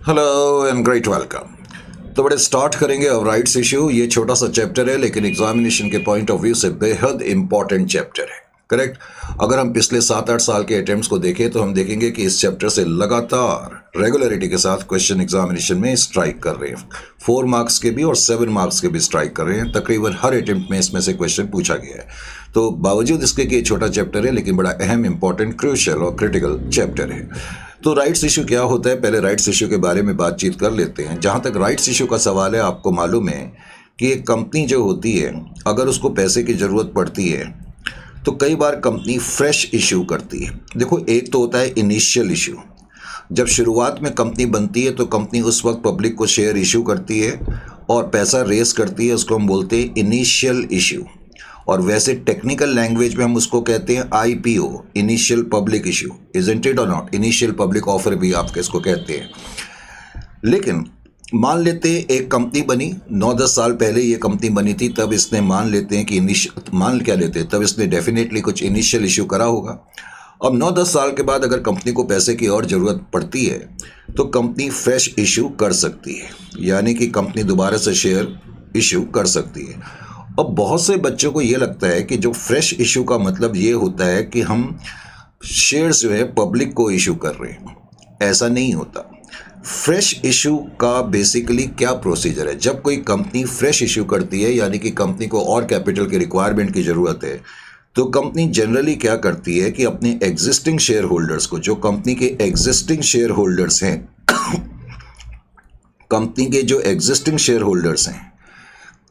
Hello and great welcome. तो बड़े start करेंगे अब राइट्स इशू। ये छोटा सा चैप्टर है लेकिन एग्जामिनेशन के पॉइंट ऑफ व्यू से बेहद इंपॉर्टेंट चैप्टर है। करेक्ट। अगर हम पिछले 7-8 साल के अटेम्प्ट्स को देखें तो हम देखेंगे कि इस चैप्टर से लगातार रेगुलरिटी के साथ क्वेश्चन एग्जामिनेशन में स्ट्राइक कर रहे हैं। 4 मार्क्स के भी और 7 मार्क्स के भी स्ट्राइक कर रहे हैं। तकरीबन हर अटेम्प्ट में इसमें से क्वेश्चन पूछा गया है। तो बावजूद इसके कि ये छोटा चैप्टर है लेकिन बड़ा अहम, इंपॉर्टेंट, क्रूशियल और क्रिटिकल चैप्टर है। तो राइट्स इशू क्या होता है, पहले राइट्स इशू के बारे में बातचीत कर लेते हैं। जहाँ तक राइट्स इशू का सवाल है, आपको मालूम है कि एक कंपनी जो होती है अगर उसको पैसे की ज़रूरत पड़ती है तो कई बार कंपनी फ्रेश इशू करती है। देखो, एक तो होता है इनिशियल इशू। जब शुरुआत में कंपनी बनती है तो कंपनी उस वक्त पब्लिक को शेयर इशू करती है और पैसा रेस करती है, उसको हम बोलते हैं इनिशियल इशू। और वैसे टेक्निकल लैंग्वेज में हम उसको कहते हैं IPO, initial public issue. Isn't it और नॉट? इनिशियल पब्लिक ऑफर भी आप इसको कहते हैं। लेकिन मान लेते हैं एक कंपनी बनी, 9-10 साल पहले ये कंपनी बनी थी, तब इसने मान लेते हैं कि तब इसने डेफिनेटली कुछ इनिशियल इशू करा होगा। अब 9-10 साल के बाद अगर कंपनी को पैसे की और ज़रूरत पड़ती है तो कंपनी फ्रेश इशू कर सकती है, यानी कि कंपनी दोबारा से शेयर इशू कर सकती है। अब बहुत से बच्चों को ये लगता है कि जो फ्रेश इशू का मतलब ये होता है कि हम शेयर्स जो है पब्लिक को इशू कर रहे हैं। ऐसा नहीं होता। फ्रेश इशू का बेसिकली क्या प्रोसीजर है? जब कोई कंपनी फ्रेश इशू करती है, यानी कि कंपनी को और कैपिटल की रिक्वायरमेंट की ज़रूरत है, तो कंपनी जनरली क्या करती है कि अपने एग्जिस्टिंग शेयर होल्डर्स को, जो कंपनी के एग्जिस्टिंग शेयर होल्डर्स हैं कंपनी के जो एग्जिस्टिंग शेयर होल्डर्स हैं,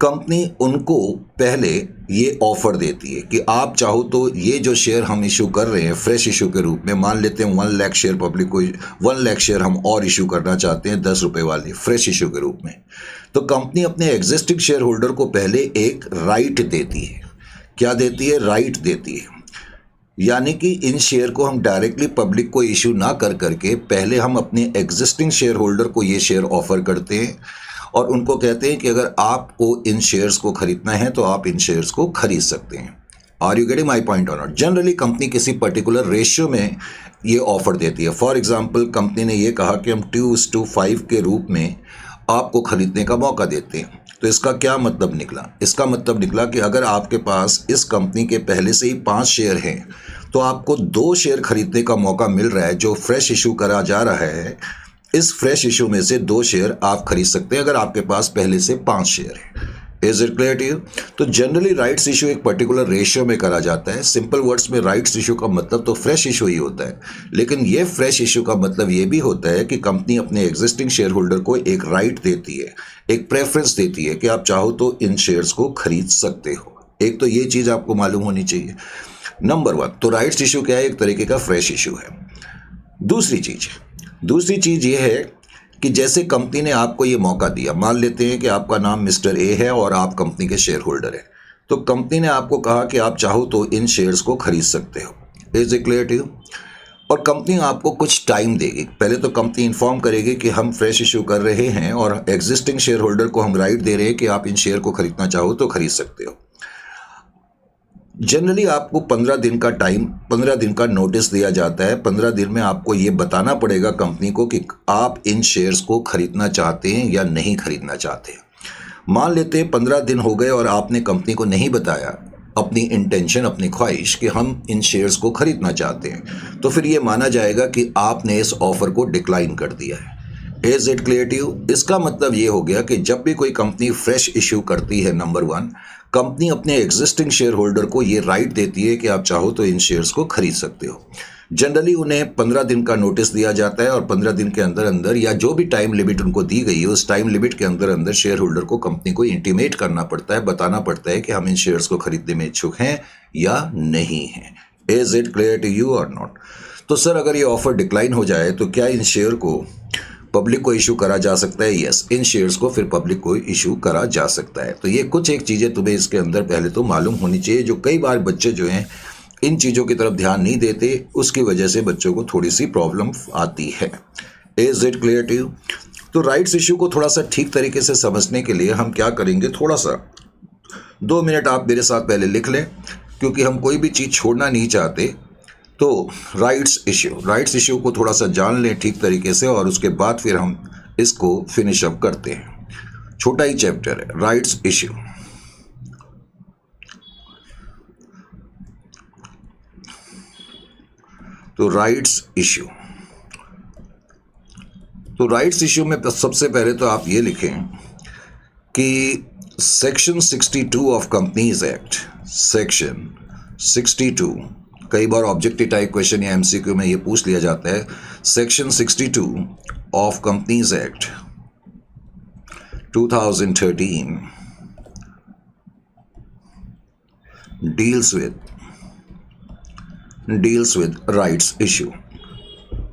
कंपनी उनको पहले ये ऑफर देती है कि आप चाहो तो ये जो शेयर हम इशू कर रहे हैं फ्रेश इशू के रूप में, मान लेते हैं 1 लाख शेयर पब्लिक को, 1 लाख शेयर हम और इशू करना चाहते हैं 10 रुपये वाले फ्रेश इशू के रूप में। तो कंपनी अपने एग्जिस्टिंग शेयर होल्डर को पहले एक राइट देती है। क्या देती है? राइट देती है। यानी कि इन शेयर को हम डायरेक्टली पब्लिक को इशू ना कर करके पहले हम अपने एग्जिस्टिंग शेयर होल्डर को ये शेयर ऑफर करते हैं और उनको कहते हैं कि अगर आपको इन शेयर्स को खरीदना है तो आप इन शेयर्स को खरीद सकते हैं। Are you getting my point और नॉट? जनरली कंपनी किसी पर्टिकुलर रेशियो में ये ऑफर देती है। फॉर एग्जांपल, कंपनी ने ये कहा कि हम 2:5 के रूप में आपको खरीदने का मौका देते हैं। तो इसका क्या मतलब निकला? इसका मतलब निकला कि अगर आपके पास इस कंपनी के पहले से ही 5 शेयर हैं तो आपको 2 शेयर खरीदने का मौका मिल रहा है। जो फ्रेश इशू करा जा रहा है, इस फ्रेश इशू में से 2 शेयर आप खरीद सकते हैं अगर आपके पास पहले से 5 शेयर है। Is it clear to you? तो जनरली राइट्स इशू एक पर्टिकुलर रेशियो में करा जाता है। सिंपल वर्ड्स में राइट्स इशू का मतलब तो फ्रेश इशू ही होता है, लेकिन ये फ्रेश इशू का मतलब ये भी होता है कि कंपनी अपने एग्जिस्टिंग शेयर होल्डर को एक राइट देती है, एक प्रेफरेंस देती है कि आप चाहो तो इन शेयर्स को खरीद सकते हो। एक तो ये चीज़ आपको मालूम होनी चाहिए। नंबर 1, तो राइट्स इशू क्या है? एक तरीके का फ्रेश इशू है। दूसरी चीज़ ये है कि जैसे कंपनी ने आपको ये मौका दिया, मान लेते हैं कि आपका नाम मिस्टर ए है और आप कंपनी के शेयर होल्डर हैं, तो कंपनी ने आपको कहा कि आप चाहो तो इन शेयर्स को खरीद सकते हो। Is it clear to you? और कंपनी आपको कुछ टाइम देगी। पहले तो कंपनी इन्फॉर्म करेगी कि हम फ्रेश इशू कर रहे हैं और एग्जिस्टिंग शेयर होल्डर को हम राइट दे रहे हैं कि आप इन शेयर को खरीदना चाहो तो खरीद सकते हो। जनरली आपको 15 दिन का नोटिस दिया जाता है। 15 दिन में आपको ये बताना पड़ेगा कंपनी को कि आप इन शेयर्स को खरीदना चाहते हैं या नहीं खरीदना चाहते। मान लेते हैं 15 दिन हो गए और आपने कंपनी को नहीं बताया अपनी इंटेंशन, अपनी ख्वाहिश कि हम इन शेयर्स को खरीदना चाहते हैं, तो फिर ये माना जाएगा कि आपने इस ऑफर को डिक्लाइन कर दिया है। Is it clear to you? इसका मतलब ये हो गया कि जब भी कोई कंपनी फ्रेश इशू करती है, नंबर 1, कंपनी अपने एग्जिस्टिंग शेयर होल्डर को ये राइट देती है कि आप चाहो तो इन शेयर्स को खरीद सकते हो। जनरली उन्हें 15 दिन का नोटिस दिया जाता है और 15 दिन के अंदर अंदर या जो भी टाइम लिमिट उनको दी गई है उस टाइम लिमिट के अंदर अंदर शेयर होल्डर को कंपनी को इंटीमेट करना पड़ता है, बताना पड़ता है कि हम इन शेयर्स को खरीदने में इच्छुक हैं या नहीं हैं। Is it clear to you और नॉट? तो सर, अगर ये ऑफर डिक्लाइन हो जाए तो क्या इन शेयर को पब्लिक को इशू करा जा सकता है? यस, इन शेयर्स को फिर पब्लिक को इशू करा जा सकता है। तो ये कुछ एक चीज़ें तुम्हें इसके अंदर पहले तो मालूम होनी चाहिए, जो कई बार बच्चे जो हैं इन चीज़ों की तरफ ध्यान नहीं देते, उसकी वजह से बच्चों को थोड़ी सी प्रॉब्लम आती है। Is it clear to you? तो राइट्स इशू को थोड़ा सा ठीक तरीके से समझने के लिए हम क्या करेंगे, थोड़ा सा 2 मिनट आप मेरे साथ पहले लिख लें, क्योंकि हम कोई भी चीज़ छोड़ना नहीं चाहते। तो राइट्स इश्यू को थोड़ा सा जान लें ठीक तरीके से और उसके बाद फिर हम इसको फिनिश अप करते हैं। छोटा ही चैप्टर है, राइट्स इश्यू। तो राइट्स इश्यू, तो राइट्स इश्यू में सबसे पहले तो आप ये लिखें कि section 62 of companies act, section 62, कई बार ऑब्जेक्टिव टाइप क्वेश्चन या एमसीक्यू में ये पूछ लिया जाता है, section 62 of companies act 2013 deals with rights issue.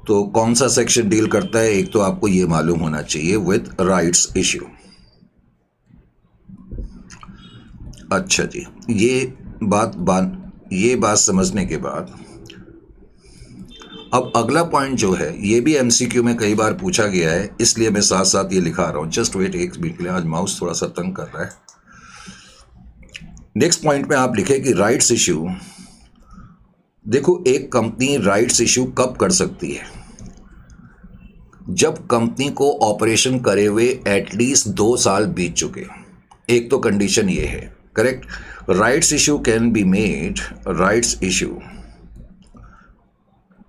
तो कौन सा सेक्शन डील करता है, एक तो आपको ये मालूम होना चाहिए, विद राइट्स इश्यू। अच्छा जी, ये बात समझने के बाद अब अगला पॉइंट जो है ये भी एमसीक्यू में कई बार पूछा गया है, इसलिए मैं साथ साथ ये लिखा रहा हूं। जस्ट वेट एक मिनट के लिए, आज माउस थोड़ा सा तंग कर रहा है। नेक्स्ट पॉइंट में आप लिखे कि राइट्स इश्यू, देखो एक कंपनी राइट्स इश्यू कब कर सकती है, जब कंपनी को ऑपरेशन करे हुए एटलीस्ट 2 साल बीत चुके। एक तो कंडीशन ये है, correct. Rights issue can be made, rights issue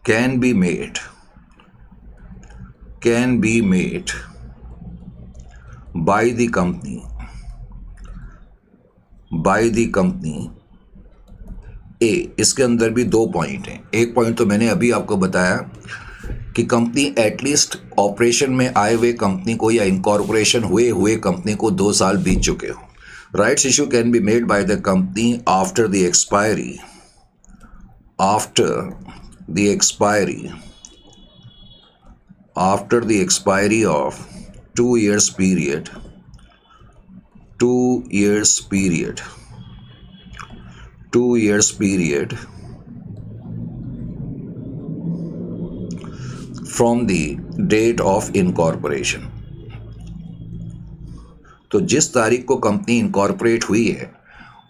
can be made by the company A। इसके अंदर भी 2 पॉइंट हैं। एक पॉइंट तो मैंने अभी आपको बताया कि कंपनी एटलीस्ट ऑपरेशन में आए हुए कंपनी को या इनकॉर्पोरेशन हुए कंपनी को 2 साल बीत चुके हो। Rights issue can be made by the company after the expiry of 2 years period from the date of incorporation। तो जिस तारीख को कंपनी इनकॉर्पोरेट हुई है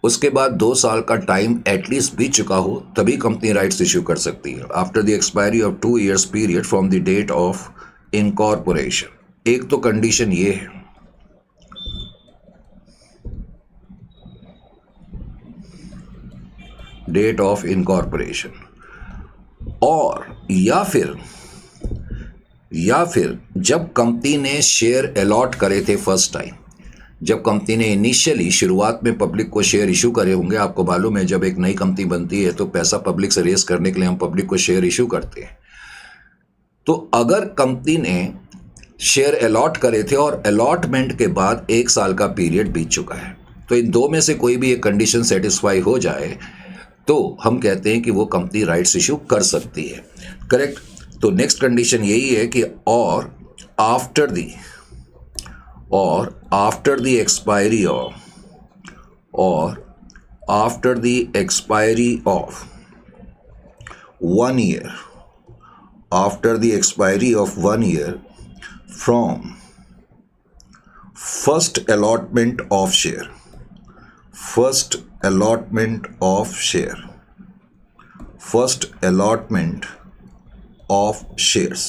उसके बाद 2 साल का टाइम एटलीस्ट बीत चुका हो, तभी कंपनी राइट्स इश्यू कर सकती है। After the expiry of 2 years period from the date of incorporation. एक तो कंडीशन ये है, डेट ऑफ इनकॉर्पोरेशन, और या फिर जब कंपनी ने शेयर अलॉट करे थे फर्स्ट टाइम, जब कंपनी ने इनिशियली शुरुआत में पब्लिक को शेयर इशू करे होंगे। आपको मालूम है जब एक नई कंपनी बनती है तो पैसा पब्लिक से रेस करने के लिए हम पब्लिक को शेयर इशू करते हैं। तो अगर कंपनी ने शेयर अलॉट करे थे और अलॉटमेंट के बाद 1 साल का पीरियड बीत चुका है, तो इन 2 में से कोई भी एक कंडीशन सेटिस्फाई हो जाए तो हम कहते हैं कि वो कंपनी राइट्स इशू कर सकती है, करेक्ट। तो नेक्स्ट कंडीशन यही है कि और after the expiry of 1 year, from first allotment of shares,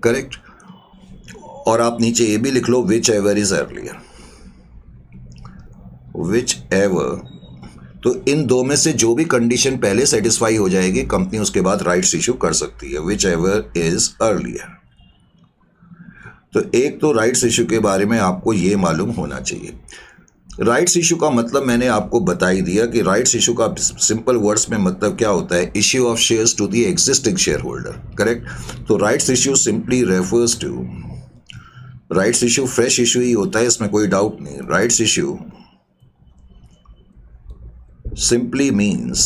correct. और आप नीचे ये भी लिख लो विच एवर इज अर्लियर, तो इन 2 में से जो भी कंडीशन पहले सेटिस्फाई हो जाएगी कंपनी उसके बाद राइट्स इशू कर सकती है, विच एवर इज अर्लियर। तो एक तो राइट्स इशू के बारे में आपको ये मालूम होना चाहिए। राइट्स इशू का मतलब मैंने आपको बता ही दिया कि राइट्स इशू का सिंपल वर्ड्स में मतलब क्या होता है, issue of shares to the existing share holder, correct. तो rights issue simply refers to, rights issue fresh issue ही होता है, इसमें कोई डाउट नहीं। Rights issue simply means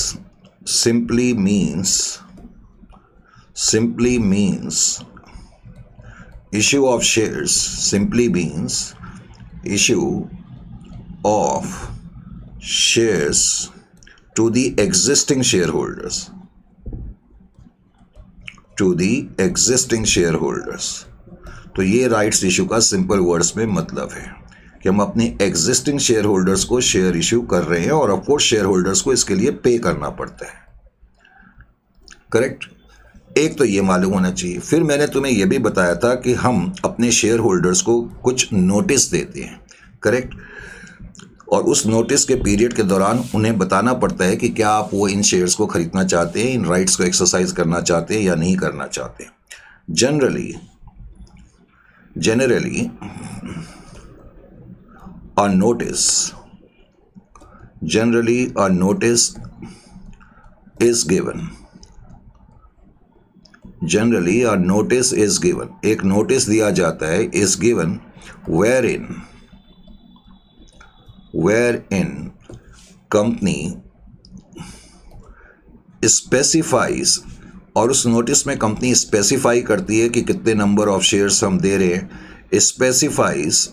issue of shares, simply means issue of shares to the existing shareholders, तो ये rights issue का सिंपल वर्ड्स में मतलब है कि हम अपने एग्जिस्टिंग शेयर होल्डर्स को शेयर इशू कर रहे हैं और ऑफकोर्स शेयर होल्डर्स को इसके लिए पे करना पड़ता है, करेक्ट। एक तो ये मालूम होना चाहिए। फिर मैंने तुम्हें ये भी बताया था कि हम अपने शेयर होल्डर्स को कुछ नोटिस देते हैं, करेक्ट, और उस नोटिस के पीरियड के दौरान उन्हें बताना पड़ता है कि क्या आप वो इन शेयर्स को खरीदना चाहते हैं, इन राइट्स को एक्सरसाइज करना चाहते हैं या नहीं करना चाहते। Generally a notice is given, एक नोटिस दिया जाता है, is given, wherein company specifies, और उस नोटिस में कंपनी स्पेसिफाई करती है कि कितने नंबर ऑफ शेयर्स हम दे रहे हैं, specifies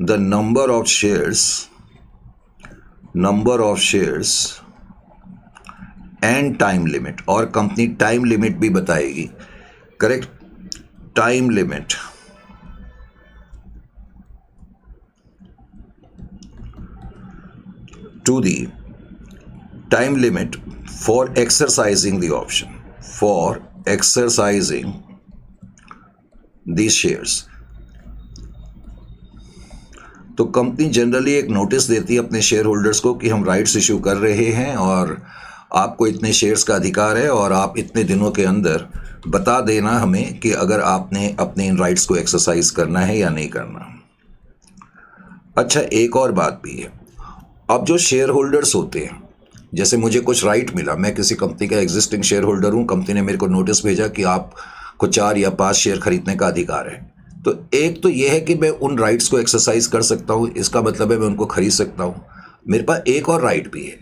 the number of shares and time limit, और कंपनी टाइम लिमिट भी बताएगी, correct, time limit to the time limit for exercising the option, for exercising these shares। तो कंपनी जनरली एक notice देती है अपने शेयर होल्डर्स को कि हम राइट्स इशू कर रहे हैं और आपको इतने शेयर्स का अधिकार है और आप इतने दिनों के अंदर बता देना हमें कि अगर आपने अपने इन राइट्स को एक्सरसाइज करना है या नहीं करना। अच्छा, एक और बात भी है। अब जो शेयर होल्डर्स होते हैं, जैसे मुझे कुछ राइट मिला, मैं किसी कंपनी का एग्जिस्टिंग शेयर होल्डर हूँ, कंपनी ने मेरे को नोटिस भेजा कि आपको 4 या 5 शेयर खरीदने का अधिकार है, तो एक तो यह है कि मैं उन राइट्स को एक्सरसाइज कर सकता हूँ, इसका मतलब है मैं उनको खरीद सकता हूँ। मेरे पास एक और राइट भी है,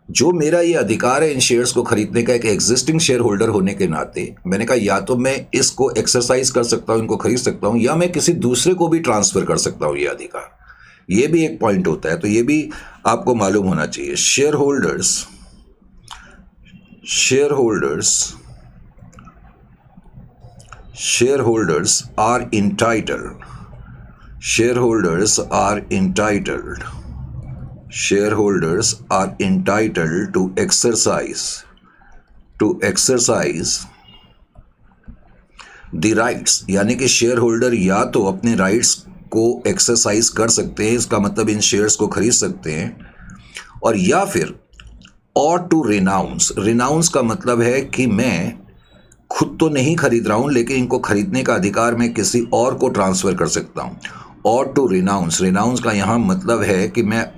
जो मेरा ये अधिकार है इन शेयर्स को खरीदने का, एक एग्जिस्टिंग शेयर होल्डर होने के नाते मैंने कहा या तो मैं इसको एक्सरसाइज कर सकता हूँ, इनको खरीद सकता हूँ, या मैं किसी दूसरे को भी ट्रांसफर कर सकता हूँ ये अधिकार। ये भी एक पॉइंट होता है, तो ये भी आपको मालूम होना चाहिए। Share holders are entitled to exercise the rights, यानी कि शेयर होल्डर या तो अपने राइट्स को एक्सरसाइज कर सकते हैं, इसका मतलब इन शेयर्स को खरीद सकते हैं, और या फिर और टू रिनाउंस का मतलब है कि मैं खुद तो नहीं खरीद रहा हूं लेकिन इनको खरीदने का अधिकार मैं किसी और को ट्रांसफर कर सकता हूं। और टू रिनाउंस का यहां मतलब है कि मैं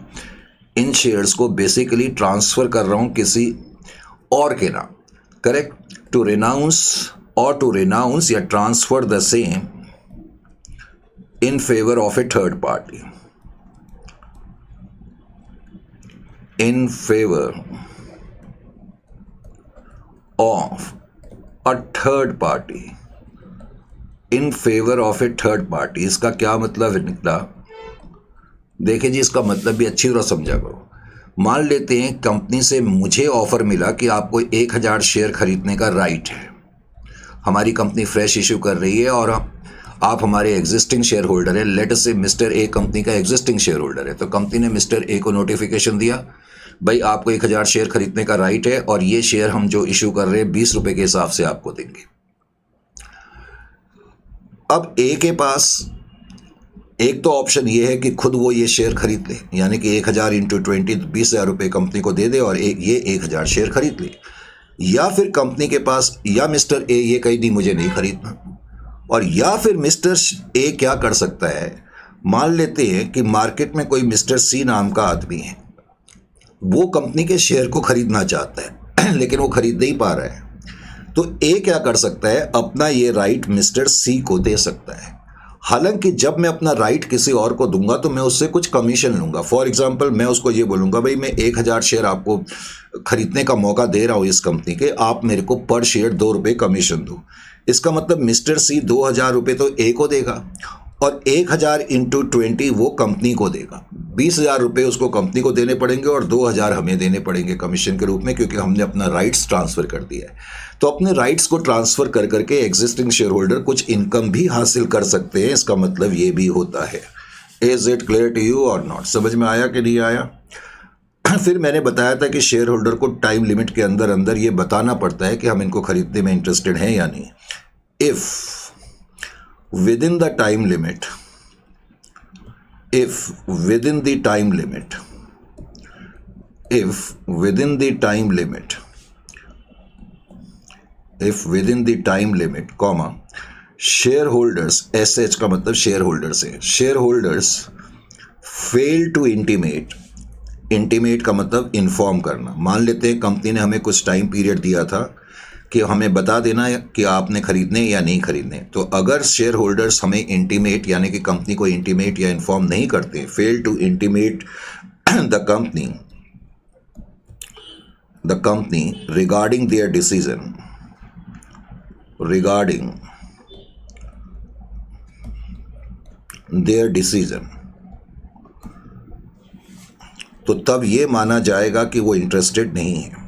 इन शेयर्स को बेसिकली ट्रांसफर कर रहा हूं किसी और के नाम, करेक्ट। टू रिनाउंस या transfer the same in favor of a third party, in favor of a third party, in favor of a third party। इसका क्या मतलब निकला? देखिए जी, इसका मतलब भी अच्छी तरह समझा करो। मान लेते हैं कंपनी से मुझे ऑफर मिला कि आपको 1000 शेयर खरीदने का राइट है, हमारी कंपनी फ्रेश इशू कर रही है और आप हमारे एग्जिस्टिंग शेयर होल्डर है, लेट अस से मिस्टर ए कंपनी का एग्जिस्टिंग शेयर होल्डर है। तो कंपनी ने मिस्टर ए को नोटिफिकेशन दिया, भाई आपको 1000 शेयर खरीदने का राइट है और ये शेयर हम जो इशू कर रहे हैं 20 रुपए के हिसाब से आपको देंगे। अब ए के पास एक तो ऑप्शन ये है कि खुद वो ये शेयर खरीद ले, यानी कि 1000 × 20 20,000 रुपये कंपनी को दे दे और ये 1000 शेयर खरीद ले, या फिर कंपनी के पास या मिस्टर ए ये कही नहीं मुझे नहीं खरीदना, और या फिर मिस्टर ए क्या कर सकता है, मान लेते हैं कि मार्केट में कोई मिस्टर सी नाम का आदमी है, वो कंपनी के शेयर को खरीदना चाहता है लेकिन वो खरीद नहीं पा रहा है, तो ए क्या कर सकता है, अपना ये राइट मिस्टर सी को दे सकता है। हालांकि जब मैं अपना राइट किसी और को दूंगा तो मैं उससे कुछ कमीशन लूंगा। फॉर एग्जांपल मैं उसको ये बोलूंगा, भाई मैं 1000 शेयर आपको खरीदने का मौका दे रहा हूँ इस कंपनी के, आप मेरे को पर शेयर 2 रुपये कमीशन दो। इसका मतलब मिस्टर सी 2000 रुपये तो ए को देगा और 1000 × 20 वो कंपनी को देगा। 20,000 रुपये उसको कंपनी को देने पड़ेंगे और 2000 हमें देने पड़ेंगे कमीशन के रूप में, क्योंकि हमने अपना राइट्स ट्रांसफ़र कर दिया है। तो अपने राइट्स को ट्रांसफ़र कर करके एग्जिस्टिंग शेयर होल्डर कुछ इनकम भी हासिल कर सकते हैं, इसका मतलब ये भी होता है। Is it clear to you और नॉट? समझ में आया कि नहीं आया? फिर मैंने बताया था कि शेयर होल्डर को टाइम लिमिट के अंदर अंदर ये बताना पड़ता है कि हम इनको खरीदने में इंटरेस्टेड हैं या नहीं। If with in the time limit, if within the time limit, if within the time limit, if within the time limit, comma, shareholders, SH का मतलब शेयर होल्डर्स है, share holders fail to intimate, intimate का मतलब inform करना। मान लेते हैं company ने हमें कुछ टाइम पीरियड दिया था कि हमें बता देना है कि आपने खरीदने या नहीं खरीदने। तो अगर शेयर होल्डर्स हमें इंटीमेट यानी कि कंपनी को इंटीमेट या इन्फॉर्म नहीं करते, fail to intimate the company regarding their decision, regarding their decision, तो तब ये माना जाएगा कि वो इंटरेस्टेड नहीं है।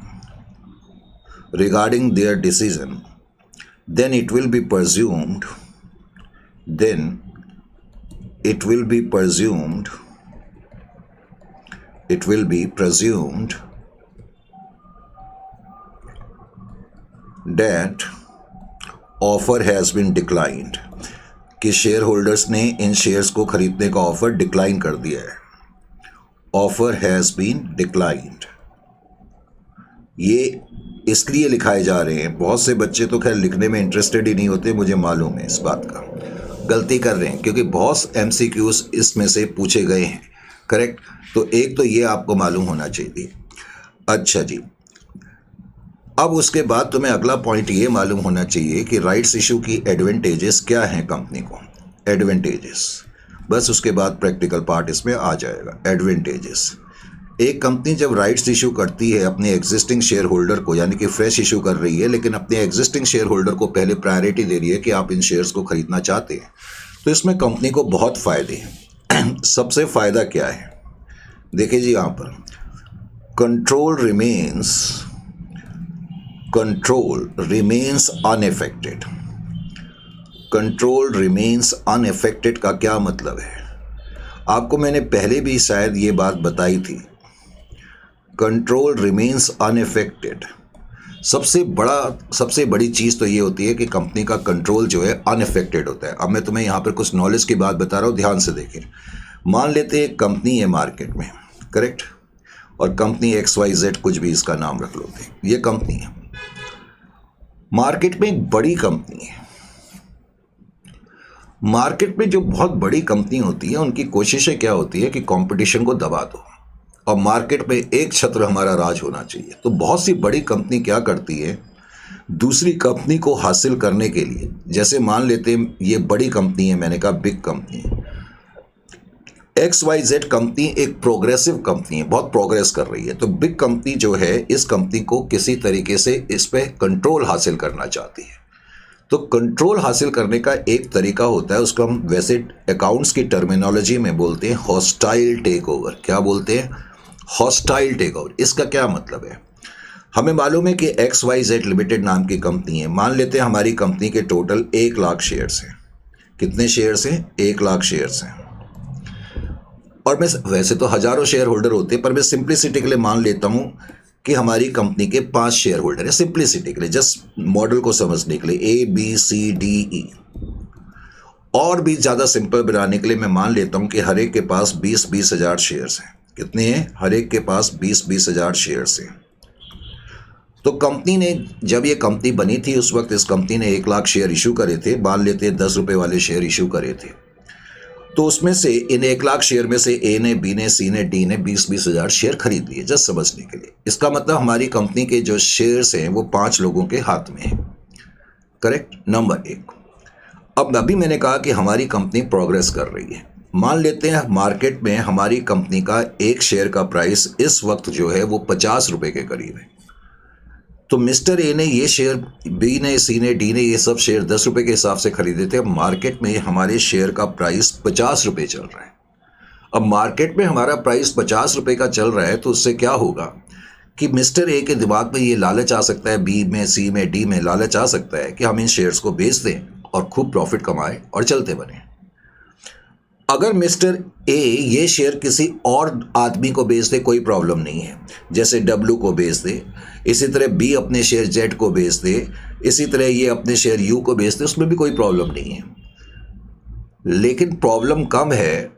regarding their decision, then it will be presumed, then it will be presumed, it will be presumed that offer has been declined, कि शेयर होल्डर्स ने इन शेयर्स को खरीदने का ऑफर डिक्लाइन कर दिया है। ऑफर हैज बीन डिक्लाइंड, ये इसलिए लिखाए जा रहे हैं। बहुत से बच्चे तो खैर लिखने में इंटरेस्टेड ही नहीं होते, मुझे मालूम है इस बात का, गलती कर रहे हैं क्योंकि बहुत MCQs इसमें से पूछे गए हैं। करेक्ट, तो एक तो ये आपको मालूम होना चाहिए। अच्छा जी, अब उसके बाद तुम्हें अगला पॉइंट ये मालूम होना चाहिए कि राइट्स इशू की एडवांटेजेस क्या हैं कंपनी को। एडवांटेजेस, बस उसके बाद प्रैक्टिकल पार्ट इसमें आ जाएगा। एडवांटेजेस, एक कंपनी जब राइट्स इशू करती है अपने एग्जिस्टिंग शेयर होल्डर को, यानी कि फ्रेश इशू कर रही है, लेकिन अपने एग्जिस्टिंग शेयर होल्डर को पहले प्रायोरिटी दे रही है कि आप इन शेयर्स को खरीदना चाहते हैं, तो इसमें कंपनी को बहुत फ़ायदे हैं। सबसे फ़ायदा क्या है, देखिए जी यहाँ पर, control remains unaffected. Control remains unaffected का क्या मतलब है, आपको मैंने पहले भी शायद ये बात बताई थी। कंट्रोल रिमेन्स अनएफेक्टेड, सबसे बड़ी चीज़ तो ये होती है कि कंपनी का कंट्रोल जो है अनएफेक्टेड होता है। अब मैं तुम्हें यहाँ पर कुछ नॉलेज की बात बता रहा हूँ, ध्यान से देखें। मान लेते हैं कंपनी है मार्केट में, करेक्ट, और कंपनी XYZ, कुछ भी इसका नाम रख लो, ये कंपनी है मार्केट में, एक बड़ी कंपनी है। मार्केट में जो बहुत बड़ी कंपनी होती है उनकी कोशिशें क्या होती है कि कंपटीशन को दबा दो और मार्केट में एक छत्र हमारा राज होना चाहिए। तो बहुत सी बड़ी कंपनी क्या करती है, दूसरी कंपनी को हासिल करने के लिए, जैसे मान लेते हैं ये बड़ी कंपनी है, मैंने कहा बिग कंपनी, XYZ कंपनी एक प्रोग्रेसिव कंपनी है, बहुत प्रोग्रेस कर रही है। तो बिग कंपनी जो है इस कंपनी को किसी तरीके से इस पे कंट्रोल हासिल करना चाहती है। तो कंट्रोल हासिल करने का एक तरीका होता है, उसको हम वैसे अकाउंट्स की टर्मिनोलॉजी में बोलते हैं हॉस्टाइल टेक ओवर। क्या बोलते हैं, हॉस्टाइल टेक ओवर। इसका क्या मतलब है, हमें मालूम है कि XYZ लिमिटेड नाम की कंपनी है। मान लेते हैं हमारी कंपनी के टोटल 1 लाख शेयर्स हैं। कितने शेयर्स हैं, 1 लाख शेयर्स हैं। और मैं वैसे तो हज़ारों शेयर होल्डर होते हैं, पर मैं सिंप्लिसिटी के लिए मान लेता हूँ कि हमारी कंपनी के 5 शेयर होल्डर है, सिंप्लिसिटी के लिए, जस्ट मॉडल को समझने के लिए, ABCDE। और भी ज़्यादा सिंपल बनाने के लिए मैं मान लेता हूँ कि हर एक के पास 20-20 हज़ार शेयर्स हैं। कितने हैं, हर एक के पास 20-20 हज़ार शेयर्स हैं। तो कंपनी ने, जब ये कंपनी बनी थी उस वक्त इस कंपनी ने 1 लाख शेयर इशू करे थे, मान लेते हैं 10 रुपये वाले शेयर इशू करे थे। तो उसमें से इन 1 लाख शेयर में से A ने, B ने, C ने, D ने 20-20 हज़ार शेयर खरीद लिए, जस्ट समझने के लिए। इसका मतलब हमारी कंपनी के जो शेयर्स हैं वो 5 लोगों के हाथ में हैं। Correct, number 1। अब अभी मैंने कहा कि हमारी कंपनी प्रोग्रेस कर रही है। मान लेते हैं मार्केट में हमारी कंपनी का एक शेयर का प्राइस इस वक्त जो है वो 50 रुपये के करीब है। तो मिस्टर ए ने ये शेयर, बी ने, सी ने, डी ने ये सब शेयर 10 रुपये के हिसाब से खरीदे थे। अब मार्केट में हमारे शेयर का प्राइस 50 रुपये चल रहा है। अब मार्केट में हमारा प्राइस 50 रुपये का चल रहा है, तो उससे क्या होगा कि मिस्टर ए के दिमाग में ये लालच आ सकता है, बी में, सी में, डी में लालच आ सकता है कि हम इन शेयर्स को बेच दें और खूब प्रॉफिट कमाएं और चलते बने। अगर मिस्टर ए ये शेयर किसी और आदमी को बेच दे, कोई प्रॉब्लम नहीं है, जैसे डब्ल्यू को बेच दे, इसी तरह बी अपने शेयर जेड को बेच दे, इसी तरह ये अपने शेयर यू को बेच दे, उसमें भी कोई प्रॉब्लम नहीं है। लेकिन प्रॉब्लम कम है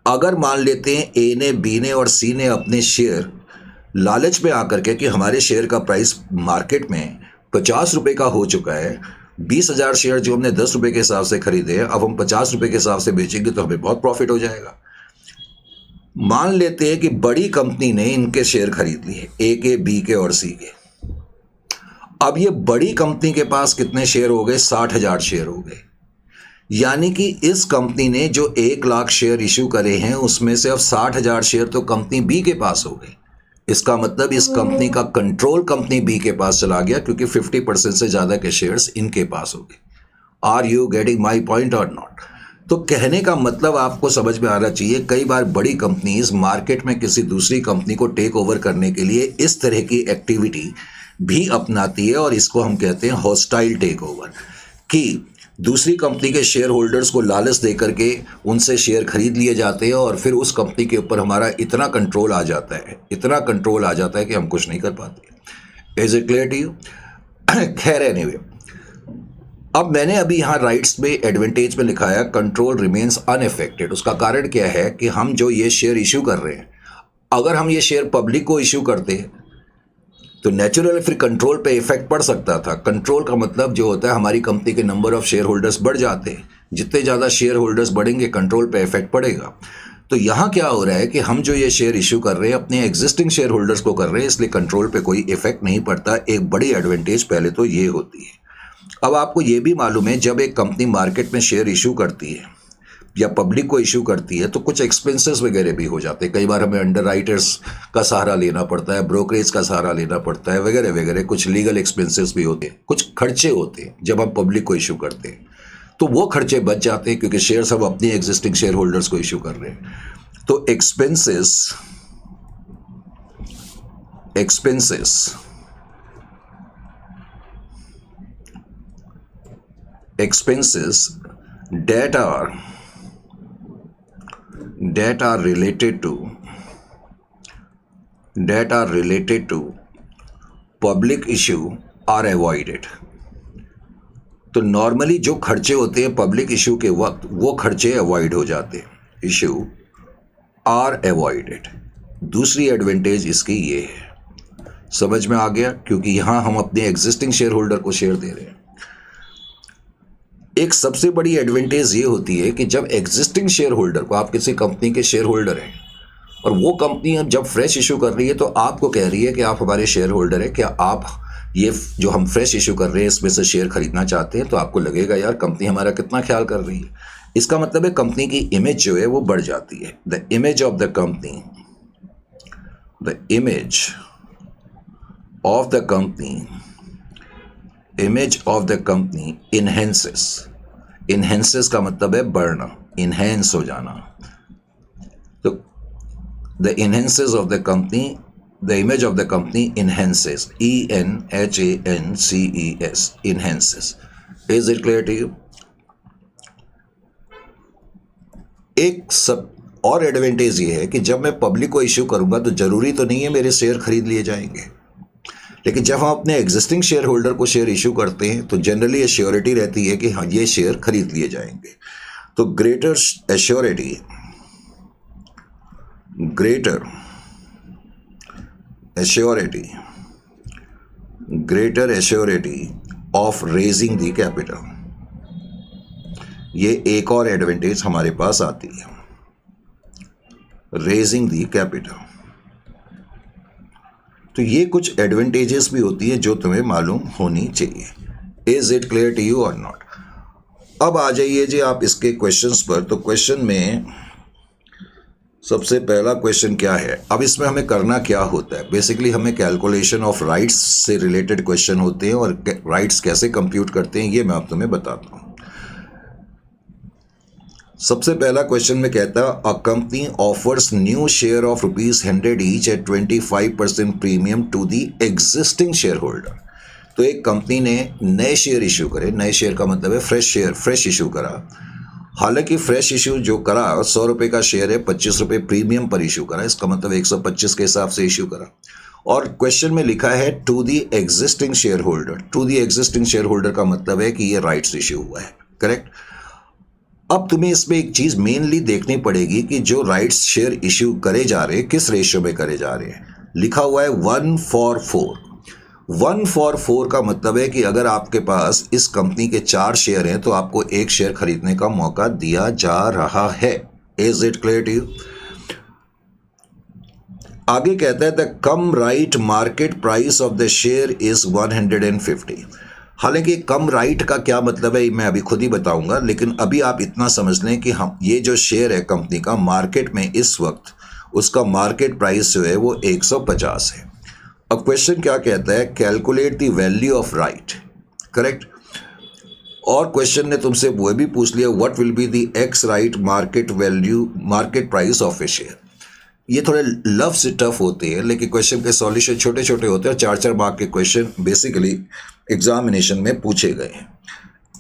अगर मान लेते हैं ए ने, बी ने और सी ने अपने शेयर लालच में आकर के कि हमारे शेयर का प्राइस मार्केट में 50 रुपये का हो चुका है, 20,000 शेयर जो हमने 10 रुपये के हिसाब से खरीदे हैं, अब हम 50 रुपये के हिसाब से बेचेंगे तो हमें बहुत प्रॉफिट हो जाएगा। मान लेते हैं कि बड़ी कंपनी ने इनके शेयर खरीद लिए, ए के, बी के और सी के। अब ये बड़ी कंपनी के पास कितने शेयर हो गए? 60,000 शेयर हो गए। यानी कि इस कंपनी ने जो 1 लाख शेयर इशू करे हैं उसमें से अब 60,000 शेयर तो कंपनी बी के पास हो गए। इसका मतलब इस कंपनी का कंट्रोल कंपनी बी के पास चला गया, क्योंकि 50% से ज़्यादा के शेयर्स इनके पास हो गए। Are you getting my point और नॉट? तो कहने का मतलब आपको समझ में आना चाहिए, कई बार बड़ी कंपनीज मार्केट में किसी दूसरी कंपनी को टेक ओवर करने के लिए इस तरह की एक्टिविटी भी अपनाती है, और इसको हम कहते हैं हॉस्टाइल टेक ओवर, कि दूसरी कंपनी के शेयर होल्डर्स को लालच दे करके उनसे शेयर खरीद लिए जाते हैं, और फिर उस कंपनी के ऊपर हमारा इतना कंट्रोल आ जाता है, इतना कंट्रोल आ जाता है कि हम कुछ नहीं कर पाते। Is it clear to you? खैर एनीवे, अब मैंने अभी यहाँ राइट्स में एडवांटेज में लिखा है कंट्रोल रिमेन्स अनअफेक्टेड। उसका कारण क्या है कि हम जो ये शेयर इशू कर रहे हैं, अगर हम ये शेयर पब्लिक को इशू करते तो नेचुरली फिर कंट्रोल पे इफेक्ट पड़ सकता था। कंट्रोल का मतलब जो होता है हमारी कंपनी के नंबर ऑफ शेयर होल्डर्स बढ़ जाते हैं, जितने ज़्यादा शेयर होल्डर्स बढ़ेंगे कंट्रोल पे इफेक्ट पड़ेगा। तो यहाँ क्या हो रहा है कि हम जो ये शेयर इशू कर रहे हैं अपने एग्जिस्टिंग शेयर होल्डर्स को कर रहे हैं, इसलिए कंट्रोल पे कोई इफेक्ट नहीं पड़ता। एक बड़ी एडवांटेज पहले तो ये होती है। अब आपको ये भी मालूम है, जब एक कंपनी मार्केट में शेयर इशू करती है या पब्लिक को इशू करती है तो कुछ एक्सपेंसेस वगैरह भी हो जाते हैं। कई बार हमें अंडरराइटर्स का सहारा लेना पड़ता है, ब्रोकरेज का सहारा लेना पड़ता है, वगैरह वगैरह। कुछ लीगल एक्सपेंसेस भी होते हैं, कुछ खर्चे होते हैं जब हम पब्लिक को इशू करते हैं, तो वो खर्चे बच जाते हैं क्योंकि शेयर सब अपनी एग्जिस्टिंग शेयर होल्डर्स को इशू कर रहे हैं। तो expenses that are related to public issue are avoided। तो नॉर्मली जो खर्चे होते हैं पब्लिक इशू के वक्त वो खर्चे अवॉइड हो जाते हैं, इशू आर अवॉइडेड। दूसरी एडवांटेज इसकी ये है, समझ में आ गया? क्योंकि यहां हम अपने एग्जिस्टिंग शेयर होल्डर को शेयर दे रहे हैं। एक सबसे बड़ी एडवांटेज ये होती है कि जब एग्जिस्टिंग शेयर होल्डर को, आप किसी कंपनी के शेयर होल्डर हैं और वो कंपनी अब जब फ्रेश इशू कर रही है तो आपको कह रही है कि आप हमारे शेयर होल्डर हैं, क्या आप ये जो हम फ्रेश इशू कर रहे हैं इसमें से शेयर खरीदना चाहते हैं? तो आपको लगेगा यार कंपनी हमारा कितना ख्याल कर रही है। इसका मतलब है कंपनी की इमेज जो है वो बढ़ जाती है। The image of the company enhances का मतलब है बढ़ना, इनहेंस हो जाना। तो the enhances of the company, the image of the company enhances, ENHANCES, enhances. Is it clear to you? एक सब और एडवांटेज ये है कि जब मैं पब्लिक को इश्यू करूंगा तो जरूरी तो नहीं है मेरे शेयर खरीद लिए जाएंगे, लेकिन जब हम अपने एग्जिस्टिंग शेयर होल्डर को शेयर इशू करते हैं तो जनरली ये श्योरिटी रहती है कि हाँ ये शेयर खरीद लिए जाएंगे। तो greater assurity of raising the capital, ये एक और एडवांटेज हमारे पास आती है, रेजिंग द कैपिटल। तो ये कुछ एडवांटेजेस भी होती है जो तुम्हें मालूम होनी चाहिए। Is it clear to you और नॉट? अब आ जाइए जी आप इसके क्वेश्चंस पर। तो क्वेश्चन में सबसे पहला क्वेश्चन क्या है? अब इसमें हमें करना क्या होता है? बेसिकली हमें कैलकुलेशन ऑफ राइट्स से रिलेटेड क्वेश्चन होते हैं, और राइट्स कैसे कंप्यूट करते हैं ये मैं आप तुम्हें बताता हूँ। सबसे पहला क्वेश्चन में कहता है a company offers new share of ₹100 each at 25% premium to the existing share holder. तो एक कंपनी ने नए शेयर इशू करे, नए शेयर का मतलब है फ्रेश शेयर, फ्रेश इशू करा, हालांकि फ्रेश इश्यू जो करा 100 रुपये का शेयर है, 25 रुपये प्रीमियम पर इश्यू करा, इसका मतलब 125 के हिसाब से इश्यू करा। और क्वेश्चन में लिखा है to the existing share holder. To the existing share holder का मतलब है कि ये राइट्स इश्यू हुआ है, करेक्ट। अब तुम्हें इसमें एक चीज मेनली देखनी पड़ेगी कि जो राइट्स शेयर इश्यू करे जा रहे हैं किस रेशियो में करे जा रहे हैं। लिखा हुआ है 1:4। 1:4 का मतलब है कि अगर आपके पास इस कंपनी के 4 शेयर हैं तो आपको एक शेयर खरीदने का मौका दिया जा रहा है। Is it clear to you? आगे कहता है the cum right market price of the share is 150। हालांकि कम राइट का क्या मतलब है मैं अभी खुद ही बताऊंगा, लेकिन अभी आप इतना समझ लें कि हम ये जो शेयर है कंपनी का मार्केट में इस वक्त उसका मार्केट प्राइस जो है वो 150 है। अब क्वेश्चन क्या कहता है, calculate the value of right, correct. और क्वेश्चन ने तुमसे वो भी पूछ लिया what will be the x right market value market price of a share. ये थोड़े लफ्ज़ टफ होते हैं लेकिन क्वेश्चन के सॉल्यूशन छोटे छोटे होते हैं और 4-4 मार्क के क्वेश्चन बेसिकली एग्जामिनेशन में पूछे गए हैं।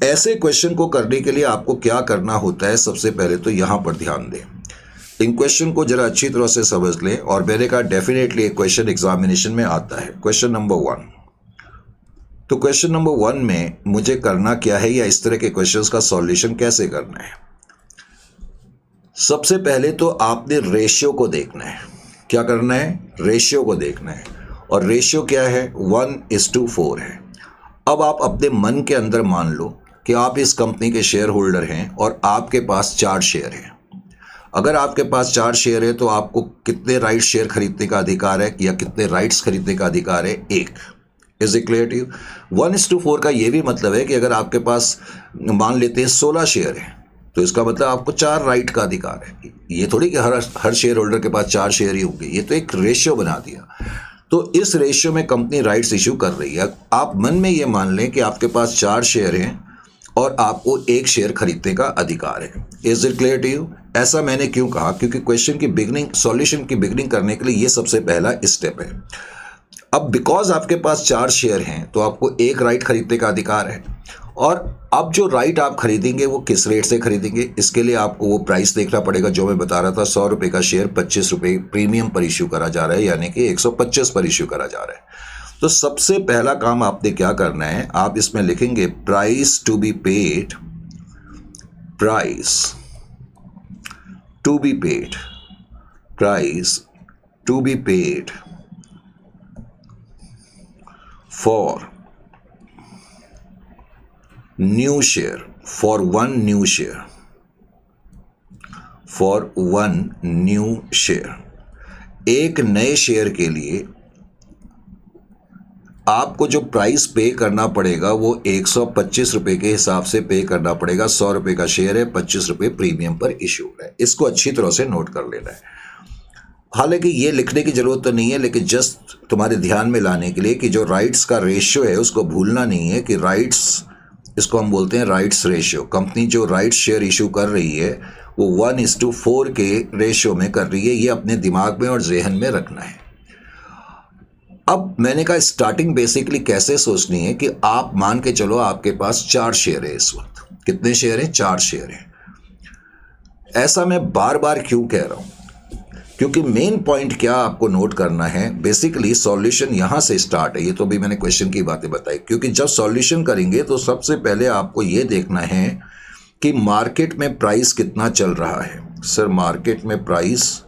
ऐसे क्वेश्चन को करने के लिए आपको क्या करना होता है, सबसे पहले तो यहाँ पर ध्यान दें, इन क्वेश्चन को जरा अच्छी तरह से समझ लें। और मैंने कहा डेफिनेटली एक क्वेश्चन एग्जामिनेशन में आता है। क्वेश्चन नंबर 1, तो क्वेश्चन नंबर 1 में मुझे करना क्या है या इस तरह के क्वेश्चंस का सॉल्यूशन कैसे करना है। सबसे पहले तो आपने रेशियो को देखना है। क्या करना है? रेशियो को देखना है। और रेशियो क्या है? 1:4 है। अब आप अपने मन के अंदर मान लो कि आप इस कंपनी के शेयर होल्डर हैं और आपके पास 4 शेयर हैं। अगर आपके पास 4 शेयर है तो आपको कितने राइट शेयर खरीदने का अधिकार है या कितने राइट्स खरीदने का अधिकार है? 1। Is it clear to you? 1:4 का ये भी मतलब है कि अगर आपके पास मान लेते हैं 16 शेयर है तो इसका मतलब आपको 4 राइट का अधिकार है। ये थोड़ी कि हर शेयर होल्डर के पास 4 शेयर ही होंगे, ये तो एक रेशियो बना दिया। तो इस रेशियो में कंपनी राइट्स इश्यू कर रही है। आप मन में ये मान लें कि आपके पास 4 शेयर हैं और आपको 1 शेयर खरीदने का अधिकार है। Is it clear to you? ऐसा मैंने क्यों कहा? क्योंकि क्वेश्चन की बिगनिंग, सॉल्यूशन की बिगनिंग करने के लिए ये सबसे पहला स्टेप है। अब बिकॉज आपके पास 4 शेयर हैं तो आपको 1 राइट खरीदने का अधिकार है। और अब जो राइट आप खरीदेंगे वो किस रेट से खरीदेंगे, इसके लिए आपको वो प्राइस देखना पड़ेगा जो मैं बता रहा था। 100 रुपये का शेयर 25 रुपये प्रीमियम पर इश्यू करा जा रहा है, यानी कि 125 पर इश्यू करा जा रहा है। तो सबसे पहला काम आपने क्या करना है, आप इसमें लिखेंगे price to be paid, price to be paid, price to be paid for new share, for 1 new share, for 1 new share. एक नए शेयर के लिए आपको जो प्राइस पे करना पड़ेगा वो 125 रुपये के हिसाब से पे करना पड़ेगा। 100 रुपये का शेयर है, 25 रुपये प्रीमियम पर इश्यू है। इसको अच्छी तरह से नोट कर लेना है। हालांकि ये लिखने की जरूरत तो नहीं है, लेकिन जस्ट तुम्हारे ध्यान में लाने के लिए कि जो राइट्स का रेशियो है उसको भूलना नहीं है कि राइट्स, इसको हम बोलते हैं राइट्स रेशियो। कंपनी जो राइट्स शेयर इशू कर रही है वो 1:4 के रेशियो में कर रही है। ये अपने दिमाग में और जहन में रखना है। अब मैंने कहा स्टार्टिंग बेसिकली कैसे सोचनी है कि आप मान के चलो आपके पास 4 शेयर है इस वक्त। कितने शेयर हैं? 4 शेयर हैं। ऐसा मैं बार बार क्यों कह रहा हूं? क्योंकि मेन पॉइंट क्या आपको नोट करना है, बेसिकली सॉल्यूशन यहां से स्टार्ट है। ये तो भी मैंने क्वेश्चन की बातें बताई, क्योंकि जब सॉल्यूशन करेंगे तो सबसे पहले आपको ये देखना है कि मार्केट में प्राइस कितना चल रहा है। सर मार्केट में प्राइस,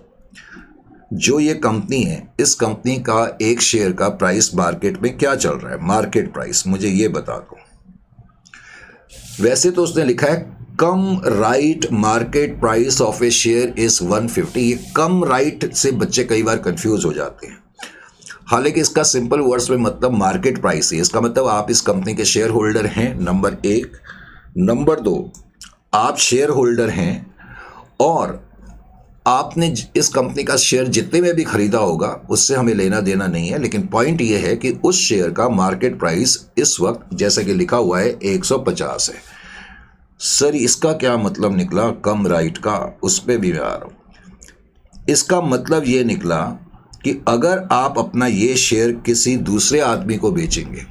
जो ये कंपनी है इस कंपनी का एक शेयर का प्राइस मार्केट में क्या चल रहा है, मार्केट प्राइस मुझे ये बता दो। वैसे तो उसने लिखा है cum right market price of a share is 150। ये कम राइट से बच्चे कई बार कंफ्यूज हो जाते हैं। हालांकि इसका सिंपल वर्ड्स में मतलब मार्केट प्राइस है। इसका मतलब आप इस कंपनी के शेयर होल्डर हैं, नंबर 1। नंबर 2, आप शेयर होल्डर हैं और आपने इस कंपनी का शेयर जितने में भी खरीदा होगा उससे हमें लेना देना नहीं है। लेकिन पॉइंट ये है कि उस शेयर का मार्केट प्राइस इस वक्त जैसे कि लिखा हुआ है 150 है। सर इसका क्या मतलब निकला कम राइट का? उस पर भी मैं आ रहा हूं। इसका मतलब ये निकला कि अगर आप अपना ये शेयर किसी दूसरे आदमी को बेचेंगे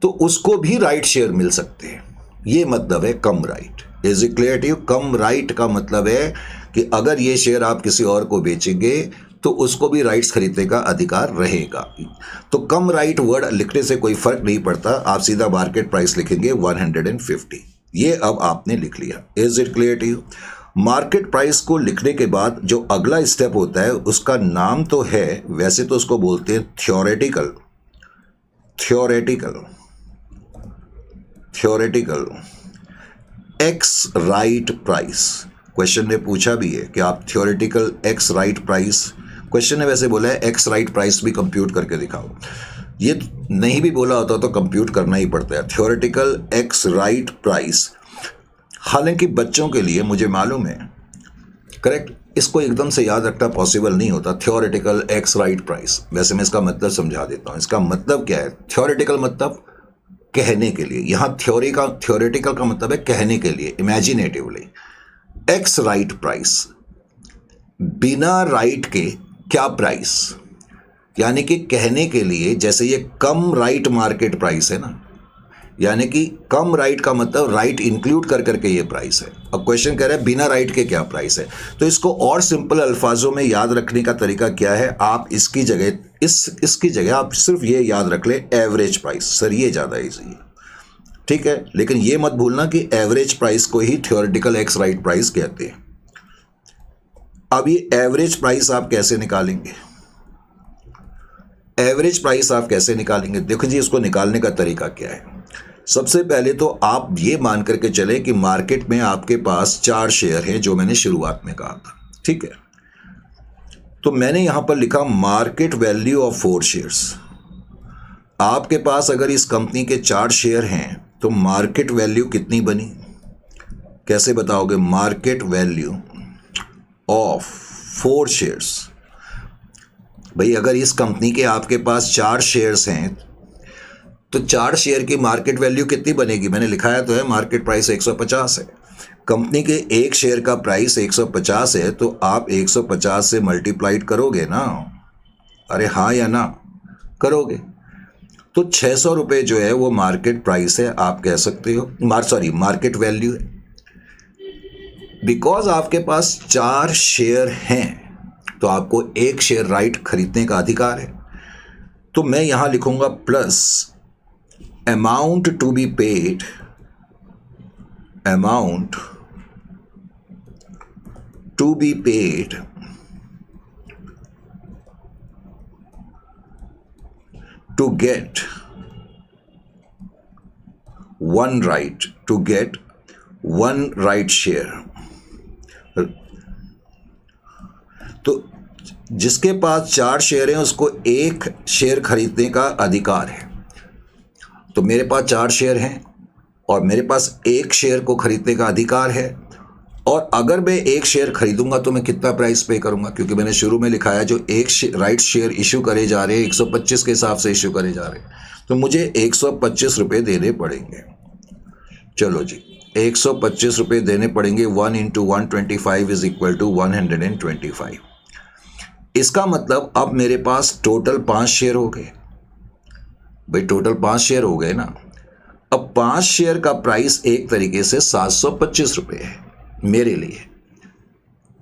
तो उसको भी राइट शेयर मिल सकते हैं। ये मतलब है cum right. Is it clear to you? Cum right का मतलब है कि अगर ये शेयर आप किसी और को बेचेंगे तो उसको भी राइट्स खरीदने का अधिकार रहेगा। तो कम राइट वर्ड लिखने से कोई फर्क नहीं पड़ता, आप सीधा मार्केट प्राइस लिखेंगे 150। ये अब आपने लिख लिया। Is it clear to you? Market price को लिखने के बाद जो अगला स्टेप होता है उसका नाम तो है, वैसे तो उसको बोलते हैं theoretical x right price. Question ने पूछा भी है कि आप theoretical x right price, question ने वैसे बोला है एक्स राइट प्राइस भी कंप्यूट करके दिखाओ। ये नहीं भी बोला होता तो कंप्यूट करना ही पड़ता है। थ्योरेटिकल एक्स राइट प्राइस, हालांकि बच्चों के लिए मुझे मालूम है, करेक्ट, इसको एकदम से याद रखना पॉसिबल नहीं होता। थ्योरेटिकल एक्स राइट प्राइस, वैसे मैं इसका मतलब समझा देता हूँ। इसका मतलब क्या है? थ्योरेटिकल मतलब कहने के लिए, यहाँ थ्योरेटिकल का मतलब है कहने के लिए, इमेजिनेटिवली। एक्स राइट प्राइस, बिना राइट के क्या प्राइस, यानी कि कहने के लिए, जैसे ये कम राइट मार्केट प्राइस है ना, यानी कि कम राइट का मतलब राइट इंक्लूड कर करके ये प्राइस है। अब क्वेश्चन कह रहा है बिना राइट के क्या प्राइस है। तो इसको और सिंपल अल्फाजों में याद रखने का तरीका क्या है? आप इसकी जगह इसकी जगह आप सिर्फ ये याद रख ले, एवरेज प्राइस। सर ये ज़्यादा ईजी है, ठीक है, लेकिन ये मत भूलना कि एवरेज प्राइस को ही थ्योरेटिकल एक्स राइट प्राइस कहते हैं। अब ये एवरेज प्राइस आप कैसे निकालेंगे? एवरेज प्राइस आप कैसे निकालेंगे? देखो जी, इसको निकालने का तरीका क्या है। सबसे पहले तो आप ये मान करके चले कि मार्केट में आपके पास 4 शेयर हैं, जो मैंने शुरुआत में कहा था, ठीक है। तो मैंने यहां पर लिखा मार्केट वैल्यू ऑफ 4 शेयर्स। आपके पास अगर इस कंपनी के 4 शेयर हैं तो मार्केट वैल्यू कितनी बनी? कैसे बताओगे? Market value of 4 shares. भाई अगर इस कंपनी के आपके पास 4 शेयर्स हैं तो 4 शेयर की मार्केट वैल्यू कितनी बनेगी? मैंने लिखाया तो है, मार्केट प्राइस 150 है। कंपनी के एक शेयर का प्राइस 150 है, तो आप 150 से मल्टीप्लाइड करोगे ना? अरे हाँ या ना? करोगे। तो 600 रुपये जो है वो मार्केट प्राइस है, आप कह सकते हो, मार्केट वैल्यू है। बिकॉज आपके पास 4 शेयर हैं तो आपको एक शेयर राइट खरीदने का अधिकार है। तो मैं यहां लिखूंगा plus amount to be paid, amount to be paid to get one right share. तो जिसके पास 4 शेयर हैं उसको एक शेयर खरीदने का अधिकार है। तो मेरे पास 4 शेयर हैं और मेरे पास एक शेयर को खरीदने का अधिकार है, और अगर मैं एक शेयर खरीदूंगा तो मैं कितना प्राइस पे करूंगा? क्योंकि मैंने शुरू में लिखाया जो एक राइट शेयर इशू करे जा रहे हैं 125 के हिसाब से इशू करे जा रहे हैं, तो मुझे 125 रुपये देने पड़ेंगे। चलो जी, 125 रुपये देने पड़ेंगे। 1 × 125 इज इक्वल टू 125। इसका मतलब अब मेरे पास टोटल 5 शेयर हो गए। भाई टोटल 5 शेयर हो गए ना। अब 5 शेयर का प्राइस एक तरीके से 725 रुपये है मेरे लिए,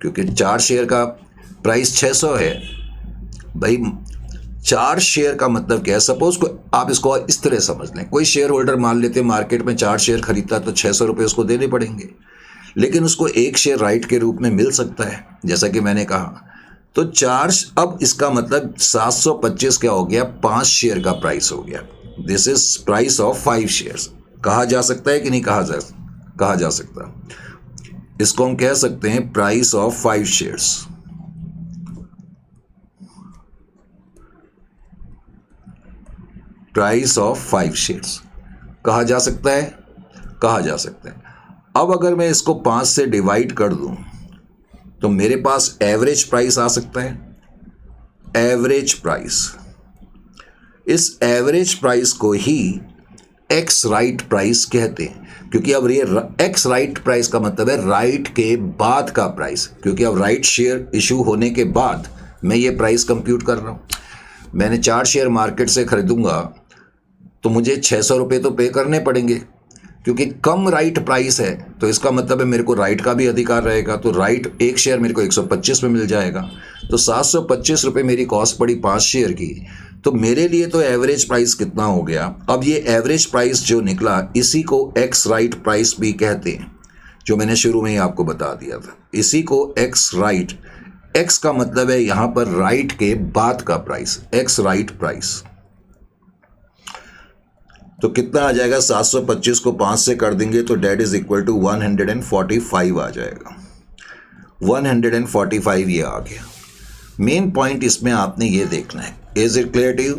क्योंकि 4 शेयर का प्राइस 600 है। भाई 4 शेयर का मतलब क्या है? सपोज को आप इसको इस तरह समझ लें, कोई शेयर होल्डर मान लेते मार्केट में 4 शेयर खरीदता तो 600 रुपये उसको देने पड़ेंगे, लेकिन उसको एक शेयर राइट के रूप में मिल सकता है, जैसा कि मैंने कहा। तो 4, अब इसका मतलब 725 क्या हो गया? 5 शेयर का प्राइस हो गया। This is price of 5 shares. कहा जा सकता है कि नहीं कहा जा सकता? इसको हम कह सकते हैं price of 5 shares. Price of 5 shares कहा जा सकता है, कहा जा सकता है। अब अगर मैं इसको 5 से डिवाइड कर दूं तो मेरे पास एवरेज प्राइस आ सकता है। एवरेज प्राइस, इस एवरेज प्राइस को ही एक्स राइट प्राइस कहते हैं, क्योंकि अब ये एक्स राइट प्राइस का मतलब है राइट के बाद का प्राइस, क्योंकि अब राइट शेयर इशू होने के बाद मैं ये प्राइस कंप्यूट कर रहा हूं। मैंने 4 शेयर मार्केट से खरीदूंगा तो मुझे 600 रुपये तो पे करने पड़ेंगे, क्योंकि कम राइट प्राइस है तो इसका मतलब है मेरे को राइट का भी अधिकार रहेगा, तो राइट एक शेयर मेरे को 125 में मिल जाएगा। तो 725 रुपये मेरी कॉस्ट पड़ी 5 शेयर की, तो मेरे लिए तो एवरेज प्राइस कितना हो गया। अब ये एवरेज प्राइस जो निकला इसी को एक्स राइट प्राइस भी कहते हैं, जो मैंने शुरू में ही आपको बता दिया था। इसी को एक्स राइट, एक्स का मतलब है यहां पर राइट के बाद का प्राइस, एक्स राइट प्राइस। तो कितना आ जाएगा, 725 को 5 से कर देंगे तो डेट इज इक्वल टू 145 आ जाएगा। 145 ये आ गया। मेन पॉइंट इसमें आपने ये देखना है, is it clear to you.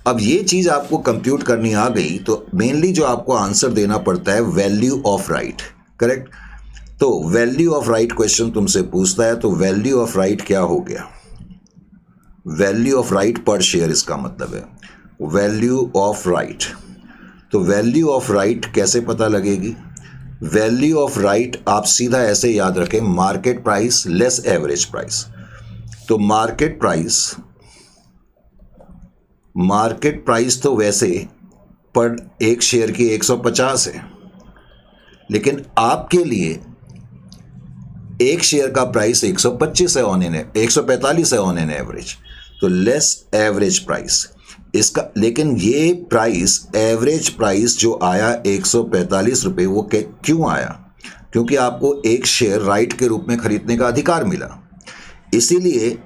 अब ये चीज़ आपको कंप्यूट करनी आ गई तो मेनली जो आपको आंसर देना पड़ता है वैल्यू ऑफ राइट, करेक्ट। तो वैल्यू ऑफ राइट क्वेश्चन तुमसे पूछता है, तो वैल्यू ऑफ राइट क्या हो गया, वैल्यू ऑफ राइट पर शेयर इसका मतलब है वैल्यू ऑफ राइट। तो वैल्यू ऑफ राइट कैसे पता लगेगी, वैल्यू ऑफ राइट आप सीधा ऐसे याद रखें, market price less average price. तो मार्केट प्राइस तो वैसे पर एक शेयर की 150 है, लेकिन आपके लिए एक शेयर का प्राइस 125 है ऑन एन, 145 है ऑन एन एवरेज, तो लेस एवरेज प्राइस इसका। लेकिन ये प्राइस एवरेज प्राइस जो आया 145 रुपये, वो क्यों आया, क्योंकि आपको एक शेयर राइट के रूप में खरीदने का अधिकार मिला, इसीलिए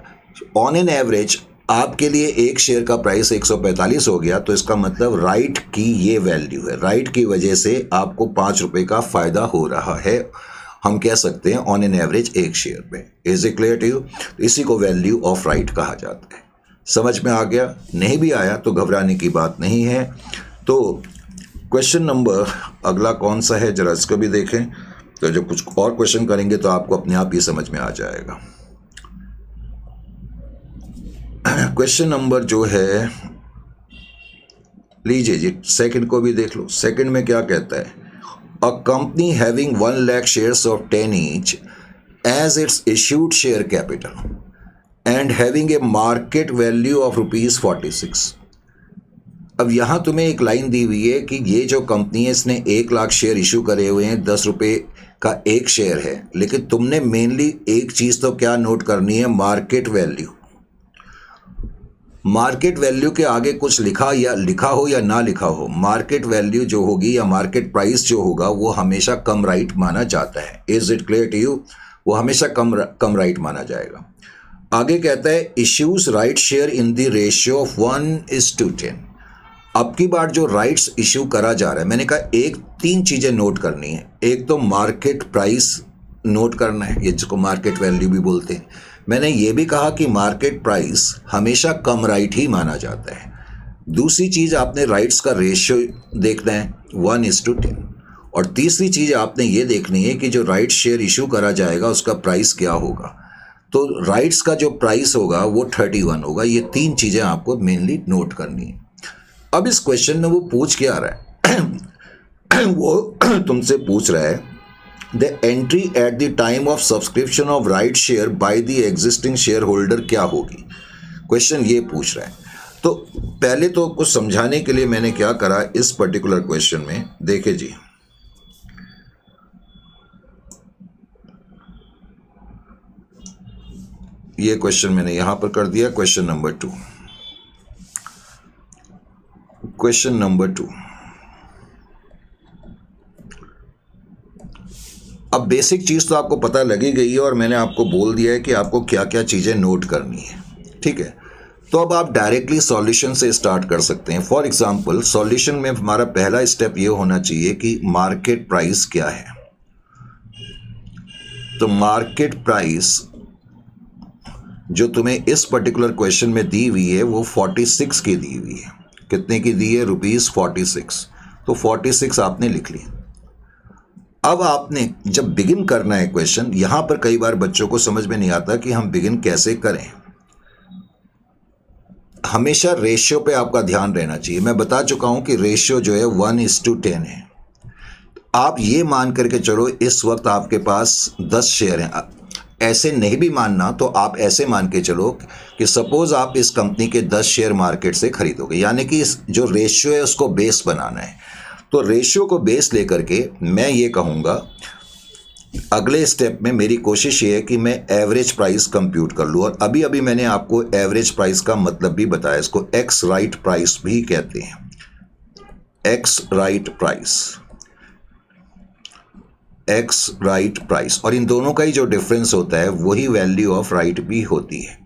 ऑन एन एवरेज आपके लिए एक शेयर का प्राइस 145 हो गया। तो इसका मतलब राइट की ये वैल्यू है, राइट की वजह से आपको 5 रुपये का फायदा हो रहा है, हम कह सकते हैं ऑन एन एवरेज एक शेयर पे। Is it clear to you. इसी को वैल्यू ऑफ राइट कहा जाता है। समझ में आ गया, नहीं भी आया तो घबराने की बात नहीं है। तो क्वेश्चन नंबर अगला कौन सा है जरा इसको भी देखें। तो जब कुछ और क्वेश्चन करेंगे तो आपको अपने आप ही समझ में आ जाएगा। क्वेश्चन नंबर जो है, लीजिए जी, सेकंड को भी देख लो। सेकंड में क्या कहता है, a company having 1 lakh shares of 10 each as its issued share capital and having a market value of ₹46। अब यहाँ तुम्हें एक लाइन दी हुई है कि ये जो कंपनी है इसने 1 लाख शेयर इशू करे हुए हैं, 10 रुपये का एक शेयर है, लेकिन तुमने मेनली एक चीज़ तो क्या नोट करनी है, मार्केट वैल्यू। मार्केट वैल्यू के आगे कुछ लिखा हो या ना लिखा हो, मार्केट वैल्यू जो होगी या मार्केट प्राइस जो होगा वो हमेशा कम राइट माना जाता है। Is it clear to you, वो हमेशा कम राइट माना जाएगा। आगे कहता है issues right share in the ratio of 1:10। अब की बार जो राइट्स इश्यू करा जा रहा है, मैंने कहा 3 चीज़ें नोट करनी है। एक तो मार्केट प्राइस नोट करना है, ये जिसको मार्केट वैल्यू भी बोलते हैं। मैंने ये भी कहा कि मार्केट प्राइस हमेशा कम राइट ही माना जाता है। दूसरी चीज़ आपने राइट्स का रेशियो देखना है 1:10। और तीसरी चीज़ आपने ये देखनी है कि जो राइट शेयर इशू करा जाएगा उसका प्राइस क्या होगा। तो राइट्स का जो प्राइस होगा वो 31 होगा। ये 3 चीज़ें आपको मेनली नोट करनी है। अब इस क्वेश्चन में वो पूछ क्या रहा है वो तुमसे पूछ रहा है the entry at the time of subscription of right share by the existing share holder क्या होगी। क्वेश्चन ये पूछ रहा है। तो पहले तो कुछ समझाने के लिए मैंने क्या करा इस पर्टिकुलर क्वेश्चन में, देखे जी, ये क्वेश्चन मैंने यहां पर कर दिया। Question number 2, question number 2। अब बेसिक चीज़ तो आपको पता लगी गई है और मैंने आपको बोल दिया है कि आपको क्या क्या चीज़ें नोट करनी है, ठीक है। तो अब आप डायरेक्टली सॉल्यूशन से स्टार्ट कर सकते हैं। फॉर एग्जांपल सॉल्यूशन में हमारा पहला स्टेप ये होना चाहिए कि मार्केट प्राइस क्या है। तो मार्केट प्राइस जो तुम्हें इस पर्टिकुलर क्वेश्चन में दी हुई है वो 46 की दी हुई है। कितने की दी है, ₹46। तो 46 आपने लिख ली। अब आपने जब बिगिन करना है क्वेश्चन, यहां पर कई बार बच्चों को समझ में नहीं आता कि हम बिगिन कैसे करें। हमेशा रेशियो पे आपका ध्यान रहना चाहिए। मैं बता चुका हूं कि रेशियो जो है 1:10 है। आप ये मान करके चलो इस वक्त आपके पास 10 शेयर हैं। ऐसे नहीं भी मानना तो आप ऐसे मान के चलो कि सपोज आप इस कंपनी के 10 शेयर मार्केट से खरीदोगे, यानी कि इस जो रेशियो है उसको बेस बनाना है। तो रेशियो को बेस लेकर के मैं ये कहूँगा अगले स्टेप में मेरी कोशिश ये है कि मैं एवरेज प्राइस कंप्यूट कर लूँ। और अभी अभी मैंने आपको एवरेज प्राइस का मतलब भी बताया, इसको एक्स राइट प्राइस भी कहते हैं, x right price, x right price. और इन दोनों का ही जो डिफरेंस होता है वही वैल्यू ऑफ राइट भी होती है।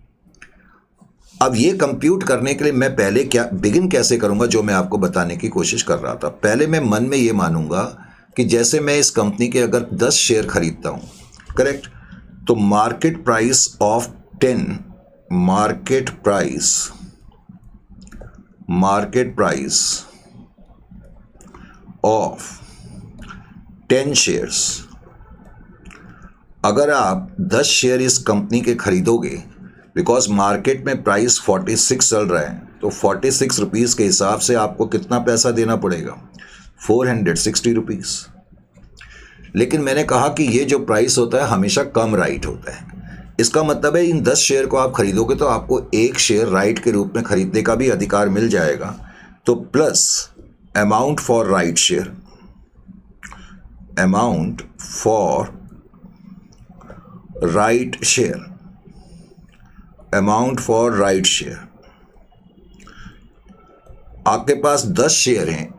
अब ये कंप्यूट करने के लिए मैं पहले बिगिन कैसे करूंगा, जो मैं आपको बताने की कोशिश कर रहा था। पहले मैं मन में ये मानूंगा कि जैसे मैं इस कंपनी के अगर 10 शेयर खरीदता हूं, करेक्ट, तो market price of 10, market price of 10 shares, अगर आप 10 शेयर इस कंपनी के खरीदोगे, बिकॉज मार्केट में प्राइस 46 चल रहा है, तो 46 रुपीज़ के हिसाब से आपको कितना पैसा देना पड़ेगा, 460 रुपीज़। लेकिन मैंने कहा कि ये जो प्राइस होता है हमेशा कम राइट होता है। इसका मतलब है इन 10 शेयर को आप खरीदोगे तो आपको एक शेयर राइट के रूप में खरीदने का भी अधिकार मिल जाएगा। तो plus amount for right share, amount for right share, amount for right share. आपके पास 10 शेयर हैं,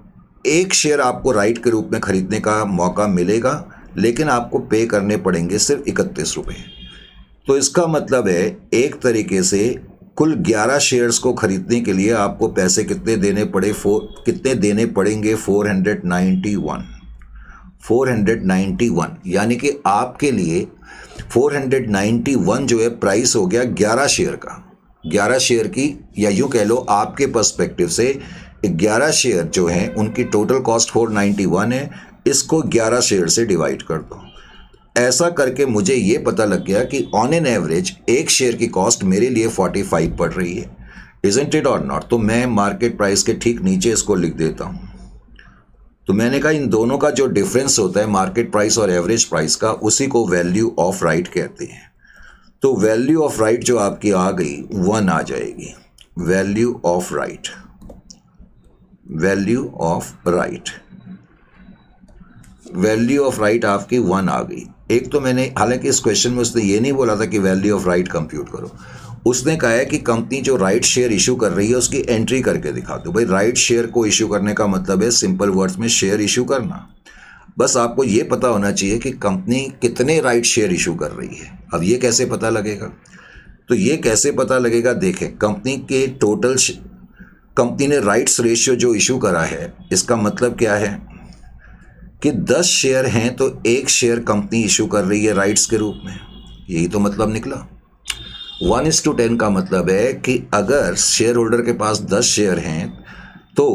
एक शेयर आपको राइट के रूप में खरीदने का मौका मिलेगा, लेकिन आपको पे करने पड़ेंगे सिर्फ 31 रुपये। तो इसका मतलब है एक तरीके से कुल 11 शेयर्स को खरीदने के लिए आपको पैसे कितने देने पड़ेंगे, 491, यानी कि आपके लिए 491 जो है प्राइस हो गया 11 शेयर का, 11 शेयर की, या यूं कह लो आपके पर्सपेक्टिव से 11 शेयर जो हैं उनकी टोटल कॉस्ट 491 है। इसको 11 शेयर से डिवाइड कर दो। ऐसा करके मुझे ये पता लग गया कि ऑन एन एवरेज एक शेयर की कॉस्ट मेरे लिए 45 पड़ रही है, इजंट इट और नॉट। तो मैं मार्केट प्राइस के ठीक नीचे इसको लिख देता हूँ। तो मैंने कहा इन दोनों का जो डिफरेंस होता है मार्केट प्राइस और एवरेज प्राइस का, उसी को वैल्यू ऑफ राइट कहते हैं। तो वैल्यू ऑफ राइट जो आपकी आ गई 1 आ जाएगी, value of right, value of right, value of right आपकी 1 आ गई। एक तो मैंने, हालांकि इस क्वेश्चन में उसने ये नहीं बोला था कि वैल्यू ऑफ राइट कंप्यूट करो, उसने कहा है कि कंपनी जो राइट शेयर इशू कर रही है उसकी एंट्री करके दिखा दो। भाई राइट शेयर को इशू करने का मतलब है सिंपल वर्ड्स में शेयर इशू करना। बस आपको ये पता होना चाहिए कि कंपनी कितने राइट शेयर इशू कर रही है। अब ये कैसे पता लगेगा, तो ये कैसे पता लगेगा, देखें कंपनी के टोटल, कंपनी ने राइट्स रेशियो जो इशू करा है, इसका मतलब क्या है कि 10 शेयर हैं तो एक शेयर कंपनी इशू कर रही है राइट्स के रूप में, यही तो मतलब निकला। 1:10 का मतलब है कि अगर शेयर होल्डर के पास 10 शेयर हैं तो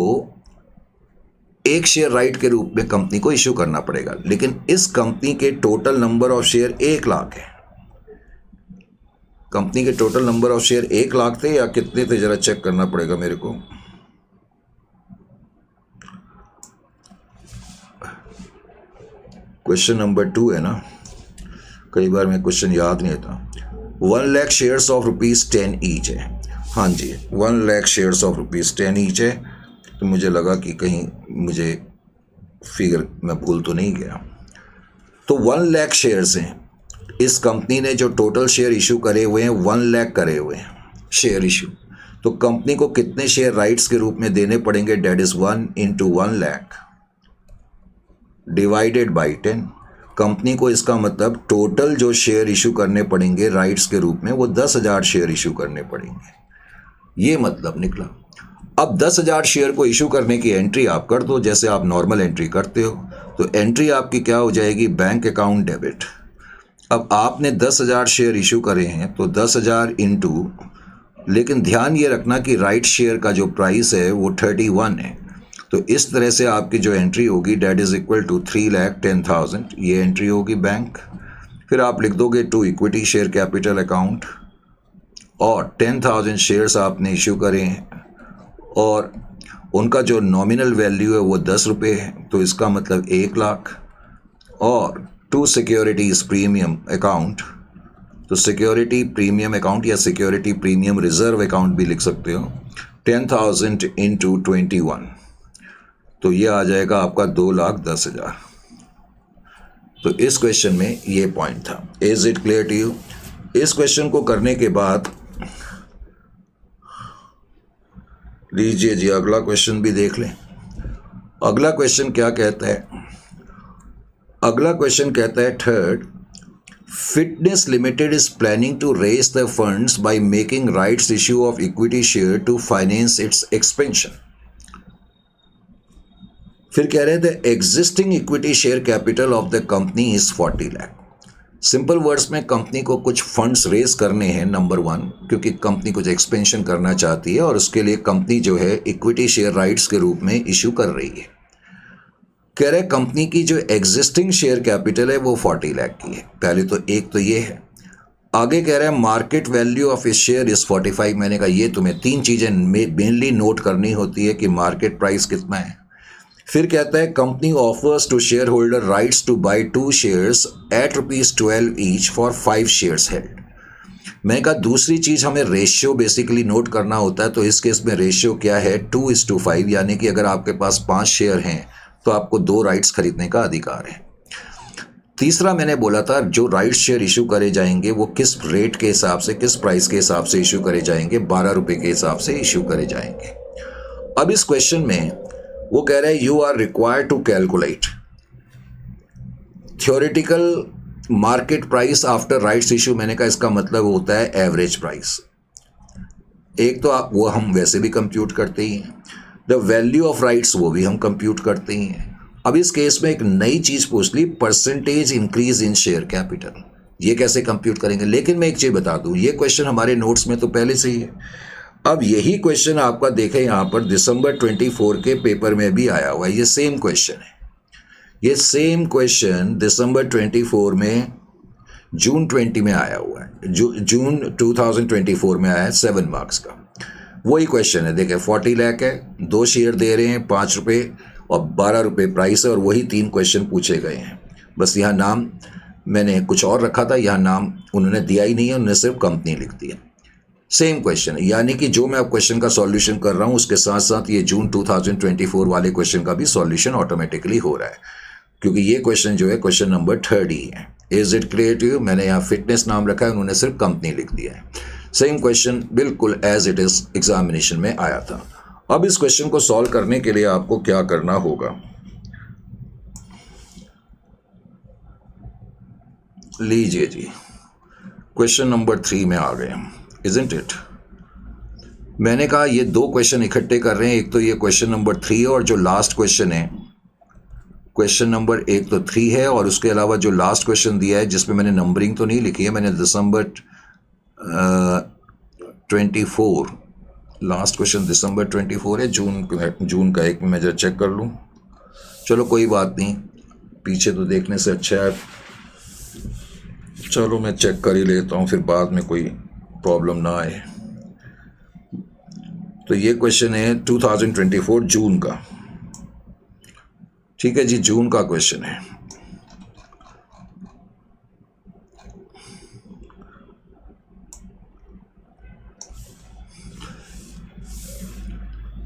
एक शेयर राइट के रूप में कंपनी को इशू करना पड़ेगा। लेकिन इस कंपनी के total number of share 1 lakh है। कंपनी के total number of share 1 lakh थे या कितने थे, जरा चेक करना पड़ेगा मेरे को। क्वेश्चन नंबर 2 है ना, कई बार मैं क्वेश्चन याद नहीं आता। 1 लाख शेयर्स ऑफ ₹10 ईच है। हाँ जी, 1 लाख शेयर्स ऑफ ₹10 ईच है। तो मुझे लगा कि कहीं मुझे फिगर मैं भूल तो नहीं गया। तो 1 लाख शेयर्स हैं, इस कंपनी ने जो टोटल शेयर इशू करे हुए हैं 1 लाख करे हुए हैं शेयर इशू। तो कंपनी को कितने शेयर राइट्स के रूप में देने पड़ेंगे, that is 1 × 1 lakh divided by 10। Company को इसका मतलब टोटल जो शेयर इशू करने पड़ेंगे राइट्स के रूप में वो 10,000 शेयर इशू करने पड़ेंगे, ये मतलब निकला। अब 10,000 शेयर को इशू करने की एंट्री आप कर दो, जैसे आप नॉर्मल एंट्री करते हो। तो एंट्री आपकी क्या हो जाएगी, बैंक अकाउंट डेबिट। अब आपने 10,000 शेयर इशू करे हैं तो 10,000 इंटू, लेकिन ध्यान ये रखना कि राइट शेयर का जो प्राइस है वो 31 है। तो इस तरह से आपकी जो एंट्री होगी डेट इज इक्वल टू 3,10,000, ये एंट्री होगी बैंक। फिर आप लिख दोगे to equity share capital account, और 10,000 शेयर्स आपने इशू करे हैं और उनका जो नॉमिनल वैल्यू है वो 10 रुपये है, तो इसका मतलब 1 लाख। और टू सिक्योरिटीज प्रीमियम अकाउंट, तो सिक्योरिटी प्रीमियम अकाउंट या सिक्योरिटी प्रीमियम रिजर्व अकाउंट भी लिख सकते हो, 10,000 × 21। तो ये आ जाएगा आपका 2,10,000। तो इस क्वेश्चन में ये पॉइंट था। Is it clear to you? इस क्वेश्चन को करने के बाद लीजिए जी अगला क्वेश्चन भी देख लें। अगला क्वेश्चन क्या कहता है? अगला क्वेश्चन कहता है third, fitness limited is planning to raise the funds by making rights issue of equity share to finance its expansion. फिर कह रहे थे existing equity share capital of the company is 40 lakh. Simple words में company को कुछ funds raise करने हैं, number 1, क्योंकि कंपनी कुछ एक्सपेंशन करना चाहती है और उसके लिए कंपनी जो है इक्विटी शेयर राइट्स के रूप में इशू कर रही है। कह रहे कंपनी की जो एग्जिस्टिंग शेयर कैपिटल है वो 40 लाख की है। पहले तो एक तो ये है। आगे कह रहे हैं मार्केट वैल्यू ऑफ इस शेयर इज 45। मैंने कहा ये तुम्हें 3 चीज़ें मेनली नोट करनी होती है कि मार्केट प्राइस कितना है। फिर कहता है company offers to share holder rights to buy 2 shares at ₹12 each for 5 shares held. मैंने कहा दूसरी चीज़ हमें रेशियो बेसिकली नोट करना होता है। तो इस केस में रेशियो क्या है? 2:5, यानी कि अगर आपके पास 5 शेयर हैं तो आपको 2 राइट्स खरीदने का अधिकार है। तीसरा मैंने बोला था जो राइट्स शेयर इशू करे जाएंगे वो किस रेट के हिसाब से, किस प्राइस के हिसाब से इशू करे जाएंगे? ₹12 के हिसाब से इशू करे जाएंगे। अब इस क्वेश्चन में वो कह रहे हैं you are required to calculate theoretical market price after rights issue. मैंने कहा इसका मतलब होता है एवरेज प्राइस। एक तो आप वो हम वैसे भी कंप्यूट करते ही हैं, द वैल्यू ऑफ राइट्स वो भी हम कंप्यूट करते ही हैं। अब इस केस में एक नई चीज़ पूछ ली, percentage increase in share capital. ये कैसे कंप्यूट करेंगे? लेकिन मैं एक चीज़ बता दूं, ये क्वेश्चन हमारे नोट्स में तो पहले से ही है। अब यही क्वेश्चन आपका देखें यहाँ पर दिसंबर 24 के पेपर में भी आया हुआ है। ये सेम क्वेश्चन है। ये सेम क्वेश्चन दिसंबर 24 में जून 20 में आया हुआ है। जून 2024 में आया है, 7 मार्क्स का वही क्वेश्चन है। देखें 40 लाख है, 2 शेयर दे रहे हैं ₹5 और ₹12 प्राइस है, और वही 3 क्वेश्चन पूछे गए हैं। बस यहाँ नाम मैंने कुछ और रखा था, यहाँ नाम उन्होंने दिया ही नहीं है, उन्होंने सिर्फ कंपनी लिख दी है। सेम क्वेश्चन है, यानी कि जो मैं अब क्वेश्चन का सॉल्यूशन कर रहा हूँ उसके साथ साथ ये जून 2024 वाले क्वेश्चन का भी सॉल्यूशन ऑटोमेटिकली हो रहा है, क्योंकि ये क्वेश्चन जो है क्वेश्चन नंबर 3 ही है। Is it clear to you? मैंने यहाँ फिटनेस नाम रखा है, उन्होंने सिर्फ कंपनी लिख दिया है। सेम क्वेश्चन बिल्कुल एज इट इज एग्जामिनेशन में आया था। अब इस क्वेश्चन को सॉल्व करने के लिए आपको क्या करना होगा? लीजिए जी, क्वेश्चन नंबर 3 में आ गए हम, इजंट इट? मैंने कहा ये 2 क्वेश्चन इकट्ठे कर रहे हैं। एक तो ये क्वेश्चन नंबर 3 है, और जो लास्ट क्वेश्चन है क्वेश्चन नंबर 1 तो 3 है, और उसके अलावा जो लास्ट क्वेश्चन दिया है जिसमें मैंने नंबरिंग तो नहीं लिखी है, मैंने दिसंबर 24, लास्ट क्वेश्चन दिसंबर 24 है। जून का एक मैं जरा चेक कर लूँ। चलो कोई बात नहीं, पीछे तो देखने से अच्छा है। चलो मैं चेक कर ही लेता हूँ, फिर बाद में कोई प्रॉब्लम ना आए। तो ये क्वेश्चन है 2024 जून का। ठीक है जी, जून का क्वेश्चन है।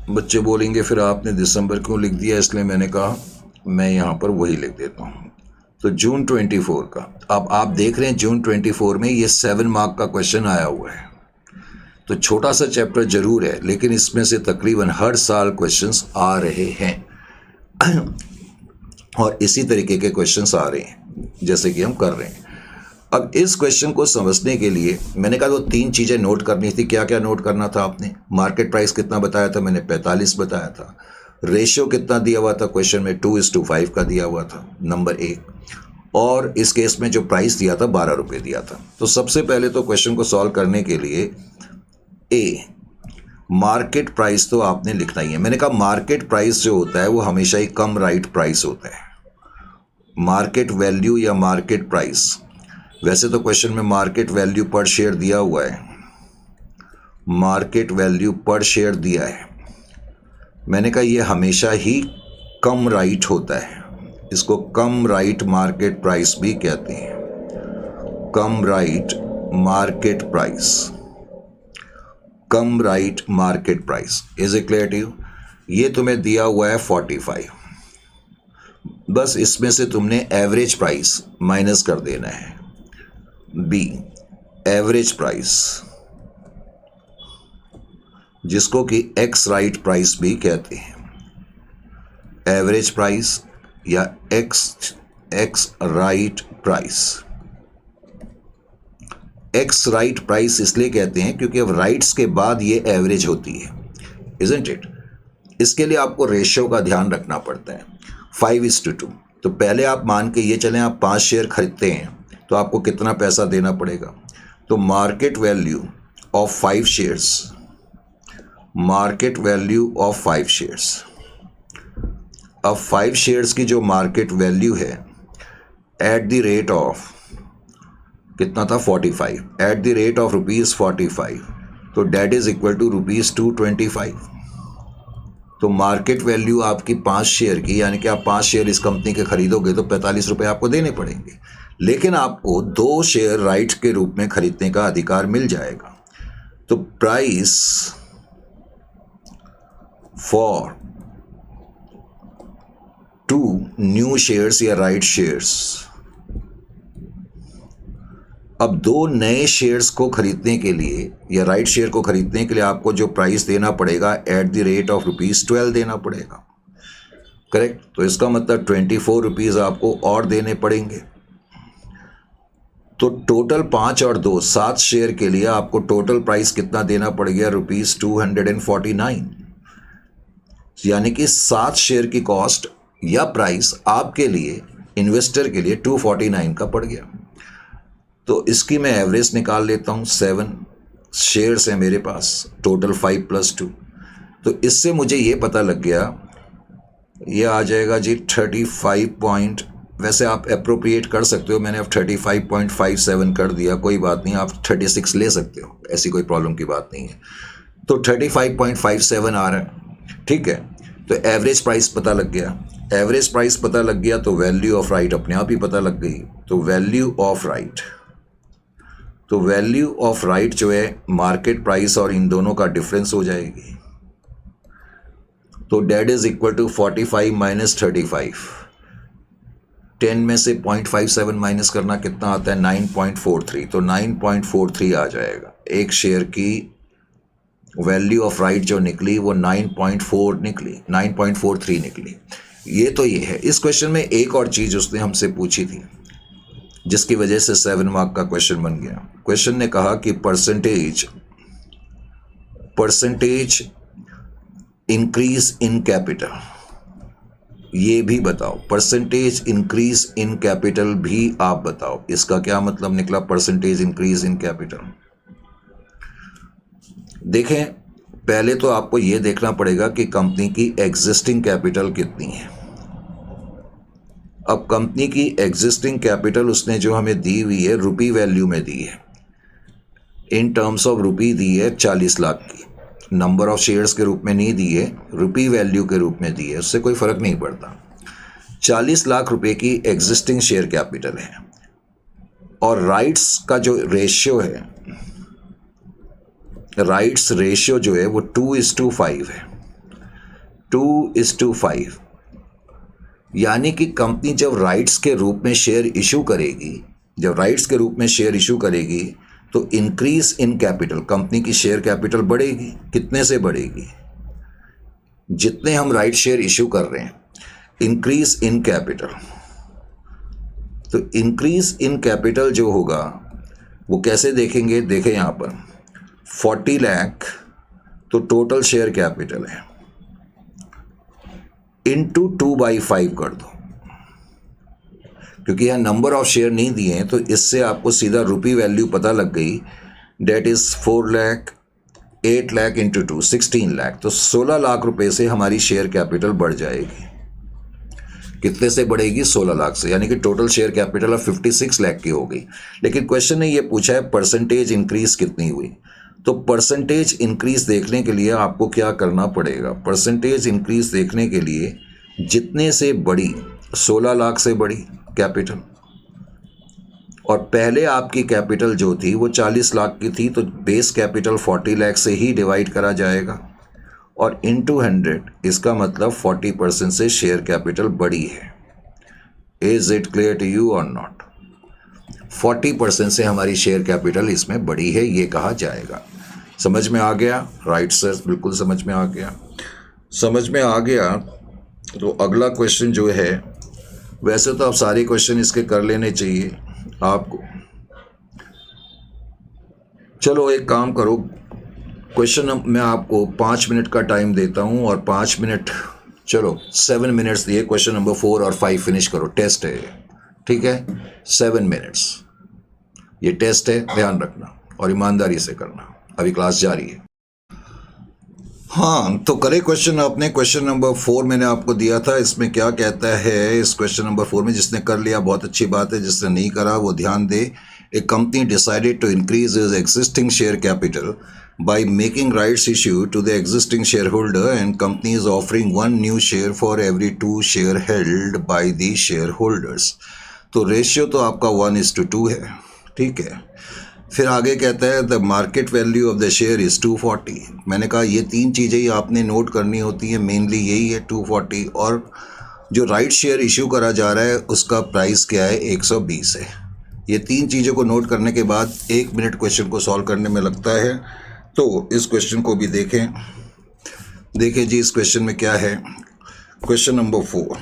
बच्चे बोलेंगे फिर आपने दिसंबर क्यों लिख दिया, इसलिए मैंने कहा मैं यहाँ पर वही लिख देता हूँ। तो जून 24 का, अब आप देख रहे हैं जून 24 में ये 7 मार्क का क्वेश्चन आया हुआ है। तो छोटा सा चैप्टर जरूर है, लेकिन इसमें से तकरीबन हर साल क्वेश्चंस आ रहे हैं और इसी तरीके के क्वेश्चंस आ रहे हैं जैसे कि हम कर रहे हैं। अब इस क्वेश्चन को समझने के लिए मैंने कहा वो 3 चीज़ें नोट करनी थी। क्या क्या नोट करना था आपने? मार्केट प्राइस कितना बताया था? मैंने 45 बताया था। रेशियो कितना दिया हुआ था क्वेश्चन में? 2:5 का दिया हुआ था, नंबर 1। और इस केस में जो प्राइस दिया था ₹12 दिया था। तो सबसे पहले तो क्वेश्चन को सॉल्व करने के लिए ए मार्केट प्राइस तो आपने लिखना ही है। मैंने कहा मार्केट प्राइस जो होता है वो हमेशा ही कम राइट प्राइस होता है। मार्केट वैल्यू या मार्केट प्राइस, वैसे तो क्वेश्चन में मार्केट वैल्यू पर शेयर दिया हुआ है, मार्केट वैल्यू पर शेयर दिया है। मैंने कहा ये हमेशा ही कम राइट होता है, इसको कम राइट मार्केट प्राइस भी कहते हैं। Cum right market price, cum right market price. Is it clear to you? ये तुम्हें दिया हुआ है 45, बस इसमें से तुमने एवरेज प्राइस माइनस कर देना है। बी, एवरेज प्राइस, जिसको कि एक्स राइट प्राइस भी कहते हैं, एवरेज प्राइस या x right price. X right price इसलिए कहते हैं क्योंकि अब राइट्स के बाद ये एवरेज होती है, इजंट इट। इसके लिए आपको रेशियो का ध्यान रखना पड़ता है, 5:2। तो पहले आप मान के ये चलें, आप 5 शेयर खरीदते हैं तो आपको कितना पैसा देना पड़ेगा। तो market value of 5 shares, market value of 5 shares, अब 5 शेयर्स की जो मार्केट वैल्यू है एट द रेट ऑफ कितना था 45, एट द रेट ऑफ ₹45, तो डेट इज इक्वल टू ₹225। तो मार्केट वैल्यू आपकी 5 शेयर की, यानी कि आप 5 शेयर इस कंपनी के खरीदोगे तो 45 रुपये आपको देने पड़ेंगे, लेकिन आपको 2 शेयर राइट के रूप में खरीदने का अधिकार मिल जाएगा। तो प्राइस फॉर 2 न्यू शेयर्स या राइट शेयर्स, अब 2 नए शेयर्स को खरीदने के लिए या राइट शेयर को खरीदने के लिए आपको जो प्राइस देना पड़ेगा एट द रेट ऑफ ₹12 देना पड़ेगा, करेक्ट। तो इसका मतलब 24 रुपीज़ आपको और देने पड़ेंगे। तो टोटल 5 और 2 7 शेयर के लिए आपको टोटल प्राइस कितना देना पड़ेगा, ₹249, यानी कि 7 शेयर की कॉस्ट या प्राइस आपके लिए, इन्वेस्टर के लिए 249 का पड़ गया। तो इसकी मैं एवरेज निकाल लेता हूँ, 7 शेयर्स हैं मेरे पास, टोटल 5 + 2। तो इससे मुझे ये पता लग गया, ये आ जाएगा जी 35 वैसे आप अप्रोप्रिएट कर सकते हो, मैंने अब 35.57 कर दिया, कोई बात नहीं, आप 36 ले सकते हो, ऐसी कोई प्रॉब्लम की बात नहीं है। तो 35.57 आ रहा है, ठीक है। तो एवरेज प्राइस पता लग गया, एवरेज प्राइस पता लग गया तो वैल्यू ऑफ राइट अपने आप ही पता लग गई। तो वैल्यू ऑफ राइट, तो वैल्यू ऑफ राइट जो है मार्केट प्राइस और इन दोनों का डिफरेंस हो जाएगी। तो डेट इज इक्वल टू 45 - 35, 10 में से 0.57 माइनस करना कितना आता है, 9.43। तो 9.43 आ जाएगा। एक शेयर की वैल्यू ऑफ राइट जो निकली वो 9.4 निकली, 9.43 निकली। ये तो ये है। इस क्वेश्चन में एक और चीज़ उसने हमसे पूछी थी जिसकी वजह से 7 मार्क का क्वेश्चन बन गया। क्वेश्चन ने कहा कि परसेंटेज इंक्रीज इन कैपिटल, ये भी बताओ। परसेंटेज इंक्रीज इन कैपिटल भी आप बताओ, इसका क्या मतलब निकला परसेंटेज इंक्रीज इन कैपिटल। देखें, पहले तो आपको ये देखना पड़ेगा कि कंपनी की एग्जिस्टिंग कैपिटल कितनी है। अब कंपनी की एग्जिस्टिंग कैपिटल उसने जो हमें दी हुई है रुपी वैल्यू में दी है, इन टर्म्स ऑफ रुपी दी है 40 लाख की, नंबर ऑफ शेयर्स के रूप में नहीं दी है, रुपी वैल्यू के रूप में दी है, उससे कोई फर्क नहीं पड़ता। 40 लाख रुपए की एग्जिस्टिंग शेयर कैपिटल है और राइट्स का जो रेशियो है, राइट्स रेशियो जो है वो 2:5 है, 2:5। यानी कि कंपनी जब राइट्स के रूप में शेयर इशू करेगी, जब राइट्स के रूप में शेयर इशू करेगी तो इंक्रीज इन कैपिटल, कंपनी की शेयर कैपिटल बढ़ेगी। कितने से बढ़ेगी, जितने हम राइट शेयर इशू कर रहे हैं, इंक्रीज इन कैपिटल। तो इंक्रीज इन कैपिटल जो होगा वो कैसे देखेंगे, देखें यहाँ पर 40 लाख तो टोटल शेयर कैपिटल है, इंटू 2/5 कर दो, क्योंकि यहाँ नंबर ऑफ शेयर नहीं दिए हैं तो इससे आपको सीधा रुपी वैल्यू पता लग गई। That is 4 lakh, 8 lakh into 2 16 lakh. तो 16 लाख रुपए से हमारी शेयर कैपिटल बढ़ जाएगी। कितने से बढ़ेगी, 16 लाख से, यानी कि टोटल शेयर कैपिटल अब 56 लाख की हो गई। लेकिन क्वेश्चन ने ये पूछा है परसेंटेज इंक्रीज कितनी हुई। तो परसेंटेज इंक्रीज देखने के लिए आपको क्या करना पड़ेगा, परसेंटेज इंक्रीज देखने के लिए जितने से बड़ी, 16 लाख से बड़ी कैपिटल, और पहले आपकी कैपिटल जो थी वो 40 लाख की थी, तो बेस कैपिटल 40 लाख से ही डिवाइड करा जाएगा और इनटू 100 इसका मतलब 40% से शेयर कैपिटल बड़ी है। Is it clear to you और नॉट? 40% से हमारी शेयर कैपिटल इसमें बड़ी है, ये कहा जाएगा। समझ में आ गया? राइट सर, बिल्कुल समझ में आ गया। समझ में आ गया तो अगला क्वेश्चन जो है, वैसे तो आप सारे क्वेश्चन इसके कर लेने चाहिए आपको। चलो एक काम करो, क्वेश्चन मैं आपको 5 मिनट का टाइम देता हूँ और 5 मिनट, चलो 7 मिनट्स दिए, क्वेश्चन नंबर 4 और 5 फिनिश करो। टेस्ट है ये, ठीक है? 7 मिनट्स ये टेस्ट है, ध्यान रखना और ईमानदारी से करना। अभी क्लास जारी है। हाँ, तो करे क्वेश्चन आपने। क्वेश्चन नंबर 4 मैंने आपको दिया था, इसमें क्या कहता है इस क्वेश्चन नंबर 4 में? जिसने कर लिया बहुत अच्छी बात है, जिसने नहीं करा वो ध्यान दे। A company decided to increase is existing share capital by making rights issue to the existing shareholder, and company is offering 1 new share for every 2 share held by the shareholders। तो रेशियो तो आपका 1:2 है, ठीक है? फिर आगे कहता है the market value of the share is 240। मैंने कहा ये 3 चीज़ें ही आपने नोट करनी होती हैं, मेनली यही है 240। और जो राइट शेयर इशू करा जा रहा है उसका प्राइस क्या है? 120 है। ये 3 चीज़ों को नोट करने के बाद 1 मिनट क्वेश्चन को सॉल्व करने में लगता है। तो इस क्वेश्चन को भी देखें जी, इस क्वेश्चन में क्या है? Question number 4।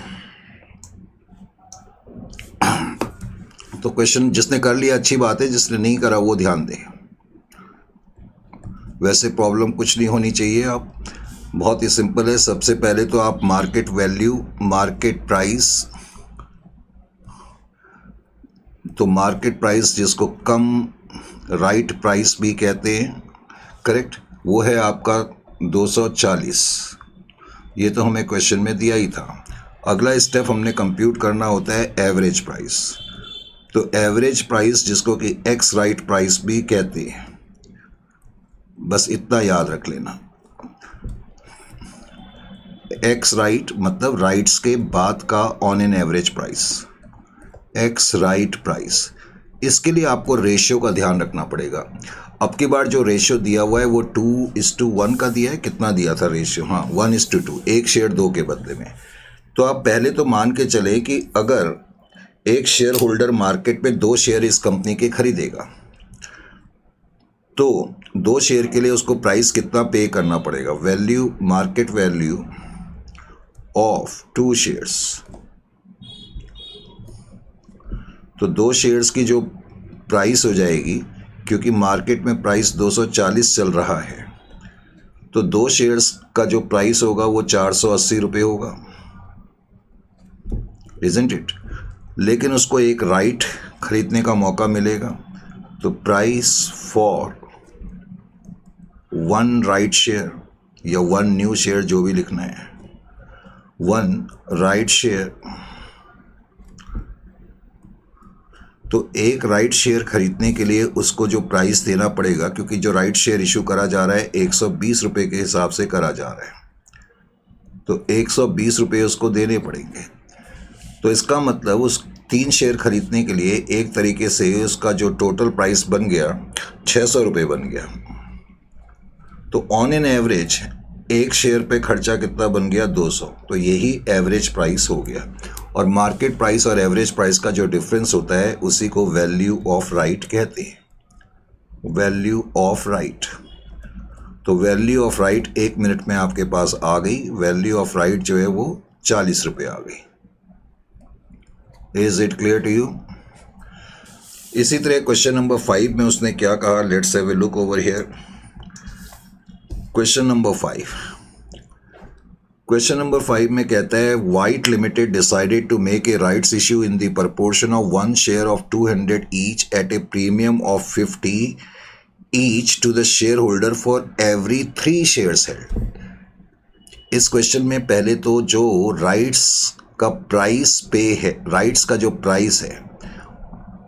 तो क्वेश्चन जिसने कर लिया अच्छी बात है, जिसने नहीं करा वो ध्यान दे। वैसे प्रॉब्लम कुछ नहीं होनी चाहिए। आप बहुत ही सिंपल है। सबसे पहले तो आप मार्केट वैल्यू, मार्केट प्राइस, तो मार्केट प्राइस जिसको कम राइट प्राइस भी कहते हैं, करेक्ट, वो है आपका 240। ये तो हमें क्वेश्चन में दिया ही था। अगला स्टेप हमने कंप्यूट करना होता है एवरेज प्राइस। तो एवरेज प्राइस जिसको कि एक्स राइट प्राइस भी कहते हैं, बस इतना याद रख लेना। एक्स राइट मतलब राइट्स के बाद का on an average price, x right price. इसके लिए आपको रेशियो का ध्यान रखना पड़ेगा। अब की बार जो रेशियो दिया हुआ है वो 2:1 का दिया है। कितना दिया था रेशियो? हाँ, 1:2, 1 शेयर 2 के बदले में। तो आप पहले तो मान के चले कि अगर एक शेयर होल्डर मार्केट में 2 शेयर इस कंपनी के खरीदेगा, तो 2 शेयर के लिए उसको प्राइस कितना पे करना पड़ेगा? Value, market value of 2 shares. तो 2 शेयर्स की जो प्राइस हो जाएगी, क्योंकि मार्केट में प्राइस 240 चल रहा है, तो 2 शेयर्स का जो प्राइस होगा वो 480 रुपये होगा, इजंट इट? लेकिन उसको एक राइट खरीदने का मौका मिलेगा। तो प्राइस फॉर 1 राइट शेयर या 1 न्यू शेयर, जो भी लिखना है, 1 राइट शेयर, तो एक राइट शेयर खरीदने के लिए उसको जो प्राइस देना पड़ेगा, क्योंकि जो राइट शेयर इशू करा जा रहा है 120 रुपये के हिसाब से करा जा रहा है, तो 120 रुपये उसको देने पड़ेंगे। तो इसका मतलब उस 3 शेयर खरीदने के लिए एक तरीके से उसका जो टोटल प्राइस बन गया 600 रुपये बन गया। तो ऑन एन एवरेज एक शेयर पे खर्चा कितना बन गया? 200। तो यही एवरेज प्राइस हो गया। और मार्केट प्राइस और एवरेज प्राइस का जो डिफरेंस होता है उसी को वैल्यू ऑफ राइट कहते हैं। Value of right. तो वैल्यू ऑफ राइट 1 मिनट में आपके पास आ गई। वैल्यू ऑफ राइट जो है वो 40 रुपये आ गई। Is it clear to you? इसी तरह क्वेश्चन नंबर 5 में उसने क्या कहा? Let's have a look over here. Question number 5। Question number 5 में कहता है white limited decided to make a rights issue in the proportion of 1 share of 200 each at a premium of 50 each to the share holder for every 3 shares held. इस question में पहले तो जो rights का price पे है, rights का जो प्राइस है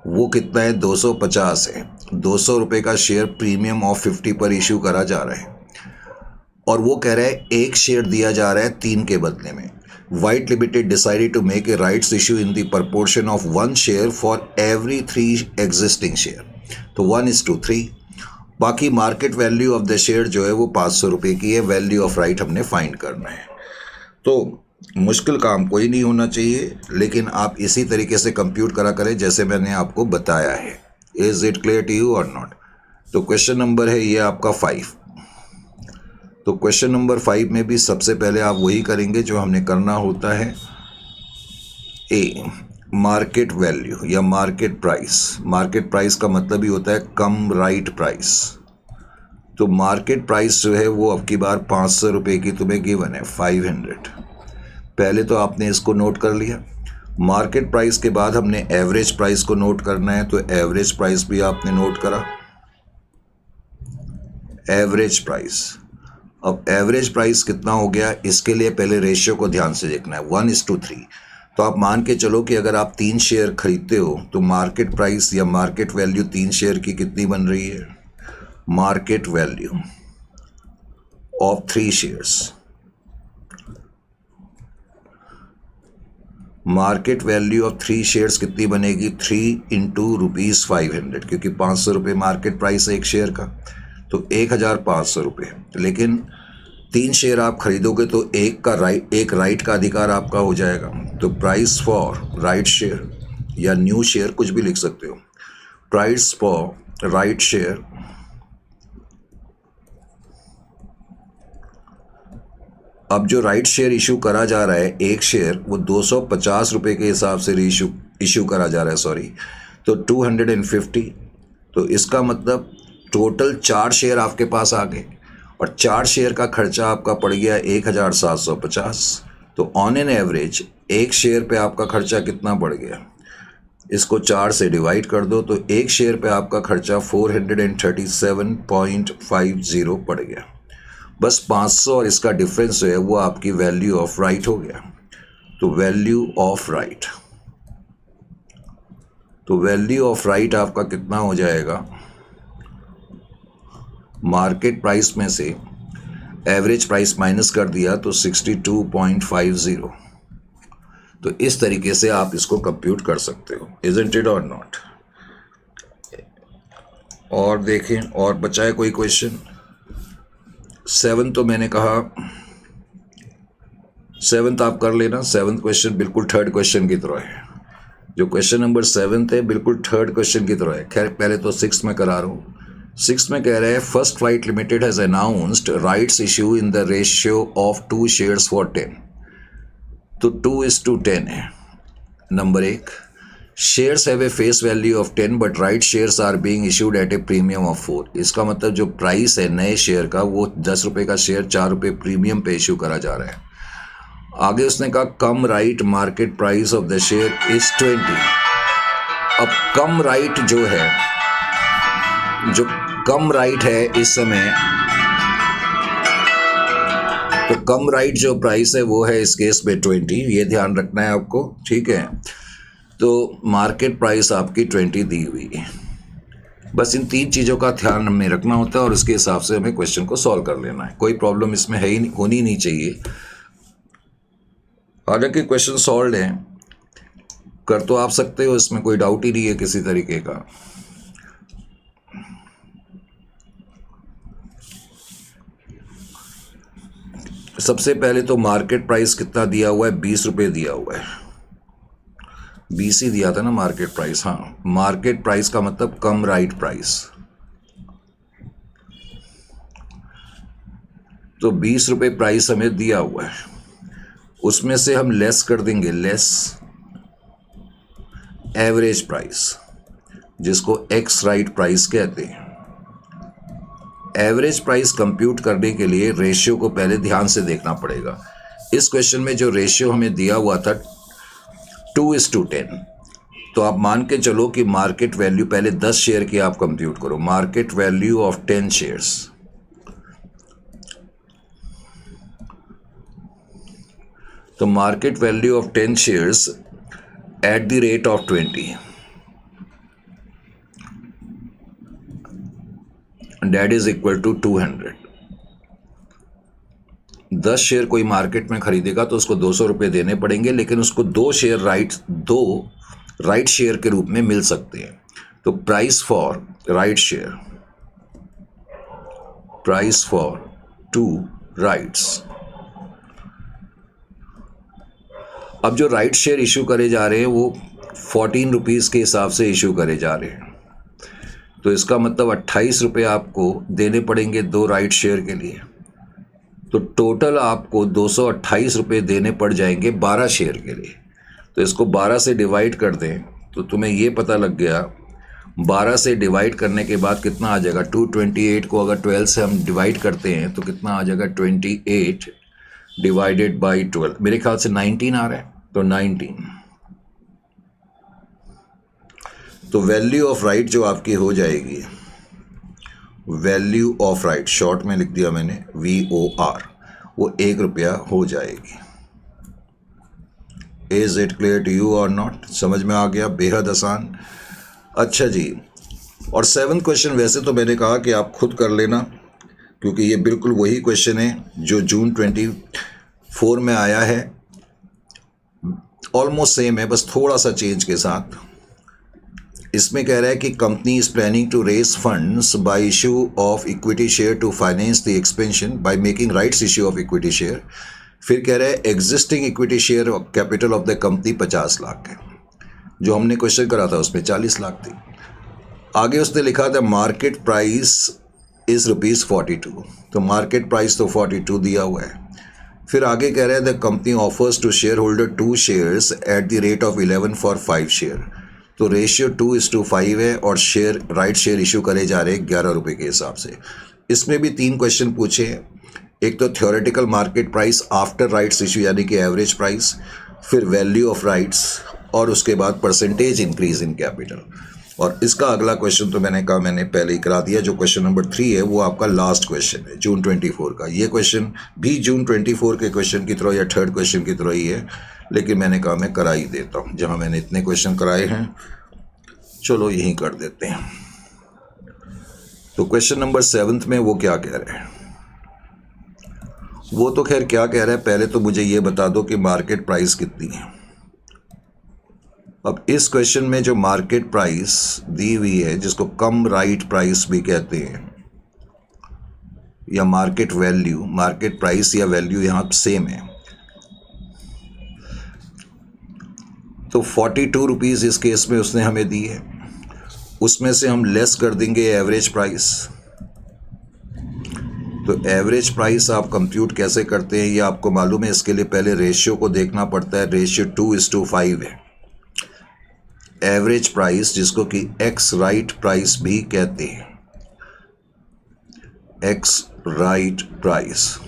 वो कितना है? 250 है। 200 रुपये का शेयर प्रीमियम ऑफ 50 पर इशू करा जा रहा है और वो कह रहा है एक शेयर दिया जा रहा है 3 के बदले में। White limited decided to make a rights issue in the proportion of 1 share for every 3 existing share. तो 1:3। बाकी market value of the share जो है वो 500 रुपये की है, वैल्यू ऑफ राइट हमने फाइंड करना है। तो मुश्किल काम कोई नहीं होना चाहिए, लेकिन आप इसी तरीके से कंप्यूट करा करें जैसे मैंने आपको बताया है। Is it clear to you और नॉट? तो क्वेश्चन नंबर है ये आपका 5। तो क्वेश्चन नंबर 5 में भी सबसे पहले आप वही करेंगे जो हमने करना होता है। ए, मार्केट वैल्यू या मार्केट प्राइस। मार्केट प्राइस का मतलब ही होता है कम राइट प्राइस। तो मार्केट प्राइस जो है वो अब की बार 500 रुपये की तुम्हें गिवन है, 500। पहले तो आपने इसको नोट कर लिया। मार्केट प्राइस के बाद हमने एवरेज प्राइस को नोट करना है, तो एवरेज प्राइस भी आपने नोट करा, एवरेज प्राइस। अब एवरेज प्राइस कितना हो गया, इसके लिए पहले रेशियो को ध्यान से देखना है, 1:3। तो आप मान के चलो कि अगर आप 3 शेयर खरीदते हो तो मार्केट प्राइस या मार्केट वैल्यू 3 शेयर की कितनी बन रही है? Market value of 3 shares, market value of 3 shares कितनी बनेगी? 3 इंटू रुपीज़ 500, क्योंकि 500 रुपये मार्केट प्राइस है एक शेयर का, तो 1500 रुपये। लेकिन 3 शेयर आप खरीदोगे तो एक राइट का अधिकार आपका हो जाएगा। तो प्राइस फॉर राइट शेयर या न्यू शेयर कुछ भी लिख सकते हो, प्राइस फॉर राइट शेयर अब जो राइट शेयर इशू करा जा रहा है, एक शेयर वो 250 रुपये के हिसाब से इशू करा जा रहा है, सॉरी, तो 250। तो इसका मतलब टोटल 4 शेयर आपके पास आ गए और 4 शेयर का खर्चा आपका पड़ गया 1750। तो ऑन एन एवरेज एक शेयर पे आपका खर्चा कितना पड़ गया? इसको 4 से डिवाइड कर दो, तो एक शेयर पे आपका खर्चा 437.50 पड़ गया। बस 500 और इसका डिफरेंस जो है वो आपकी वैल्यू ऑफ राइट हो गया। तो वैल्यू ऑफ राइट, तो वैल्यू ऑफ राइट आपका कितना हो जाएगा? मार्केट प्राइस में से एवरेज प्राइस माइनस कर दिया तो 62.50। तो इस तरीके से आप इसको कंप्यूट कर सकते हो। इजंट इट और नॉट? और देखें, और बचा है कोई क्वेश्चन? 7 तो मैंने कहा 7th आप कर लेना। 7th क्वेश्चन बिल्कुल 3rd क्वेश्चन की तरह है। जो क्वेश्चन नंबर 7th है बिल्कुल 3rd क्वेश्चन की तरह है। खैर पहले तो 6th में करा रहा हूँ। 6th में कह रहे हैं first flight limited has announced rights issue in the ratio of 2 shares for 10। तो 2:10 है। Number 1, shares have a face value of 10 but right shares are being issued at a premium of 4। इसका मतलब जो price है नए share का वो 10 रुपये का शेयर 4 रुपये प्रीमियम पे इशू करा जा रहा है। आगे उसने कहा cum right market price of the share is 20। अब कम राइट जो है, जो कम राइट है इस समय, तो कम राइट जो प्राइस है वो है इस केस में 20, ये ध्यान रखना है आपको, ठीक है। तो मार्केट प्राइस आपकी 20 दी हुई है। बस इन 3 चीज़ों का ध्यान हमें रखना होता है और उसके हिसाब से हमें क्वेश्चन को सॉल्व कर लेना है। कोई प्रॉब्लम इसमें है ही होनी नहीं चाहिए। हालांकि क्वेश्चन सॉल्व है, कर तो आप सकते हो, इसमें कोई डाउट ही नहीं है किसी तरीके का। सबसे पहले तो मार्केट प्राइस कितना दिया हुआ है? 20 रुपये दिया हुआ है। 20 ही दिया था ना मार्केट प्राइस। हाँ, मार्केट प्राइस का मतलब कम राइट प्राइस। तो 20 रुपये प्राइस हमें दिया हुआ है, उसमें से हम लेस कर देंगे, लेस एवरेज प्राइस, जिसको एक्स राइट प्राइस कहते हैं। एवरेज प्राइस कंप्यूट करने के लिए रेशियो को पहले ध्यान से देखना पड़ेगा। इस क्वेश्चन में जो रेशियो हमें दिया हुआ था 2:10, तो आप मान के चलो कि मार्केट वैल्यू, पहले 10 शेयर की आप कंप्यूट करो, मार्केट वैल्यू ऑफ 10 शेयर्स। तो market value of 10 shares at the rate of 20, that is equal to 200। 10 share कोई मार्केट में खरीदेगा तो उसको 200 रुपये देने पड़ेंगे, लेकिन उसको 2 राइट शेयर के रूप में मिल सकते हैं। तो price for right share price for 2 rights. अब जो राइट शेयर इशू करे जा रहे हैं वो 14 रुपीज़ के हिसाब से इशू करे जा रहे हैं, तो इसका मतलब 28 रुपये आपको देने पड़ेंगे 2 राइट शेयर के लिए। तो टोटल आपको 228 रुपये देने पड़ जाएंगे 12 शेयर के लिए। तो इसको 12 से डिवाइड कर दें तो तुम्हें ये पता लग गया, 12 से डिवाइड करने के बाद कितना आ जाएगा। 228 को अगर 12 से हम डिवाइड करते हैं तो कितना आ जाएगा, 28 डिवाइडेड बाई 12, मेरे ख्याल से 19 आ रहा है, तो 19। तो वैल्यू ऑफ राइट जो आपकी हो जाएगी, वैल्यू ऑफ राइट शॉर्ट में लिख दिया मैंने VOR, वो 1 रुपया हो जाएगी। Is it clear to you और नॉट? समझ में आ गया? बेहद आसान। अच्छा जी, और 7th क्वेश्चन वैसे तो मैंने कहा कि आप खुद कर लेना, क्योंकि ये बिल्कुल वही क्वेश्चन है जो जून 24 में आया है, ऑलमोस्ट सेम है, बस थोड़ा सा चेंज के साथ। इसमें कह रहा है कि company is planning to raise funds by issue of equity share to finance the expansion by making rights issue of equity share. फिर कह रहा है existing equity share capital of the company 50 lakh है, जो हमने क्वेश्चन करा था उसमें 40 लाख थी। आगे उसने लिखा था मार्केट प्राइस इज ₹42, तो मार्केट प्राइस तो 42 दिया हुआ है। फिर आगे कह रहा है the company offers to share holder 2 shares at the rate of 11 for 5 share, तो रेशियो 2:5 है, और शेयर राइट शेयर इशू करे जा रहे हैं 11 रुपये के हिसाब से। इसमें भी 3 क्वेश्चन पूछे हैं, एक तो theoretical market price after rights issue यानी कि एवरेज प्राइस, फिर वैल्यू ऑफ राइट्स, और उसके बाद परसेंटेज इंक्रीज इन कैपिटल। और इसका अगला क्वेश्चन तो मैंने कहा मैंने पहले ही करा दिया, जो क्वेश्चन नंबर 3 है वो आपका लास्ट क्वेश्चन है जून 24 का। ये क्वेश्चन भी जून 24 के क्वेश्चन की तरह या 3rd क्वेश्चन की तरह ही है, लेकिन मैंने कहा मैं करा ही देता हूँ, जहाँ मैंने इतने क्वेश्चन कराए हैं चलो यहीं कर देते हैं। तो क्वेश्चन नंबर 7th में वो क्या कह रहे हैं, वो तो खैर क्या कह रहा है, पहले तो मुझे ये बता दो कि मार्केट प्राइस कितनी है। अब इस क्वेश्चन में जो मार्केट प्राइस दी हुई है, जिसको कम राइट प्राइस भी कहते हैं, या मार्केट वैल्यू, मार्केट प्राइस या वैल्यू यहाँ सेम है, तो 42 रुपीज़ इस केस में उसने हमें दी है। उसमें से हम लेस कर देंगे एवरेज प्राइस। तो एवरेज प्राइस आप कंप्यूट कैसे करते हैं ये आपको मालूम है, इसके लिए पहले रेशियो को देखना पड़ता है। रेशियो 2:5 है। एवरेज प्राइस जिसको कि एक्स राइट प्राइस भी कहते हैं, एक्स राइट प्राइस,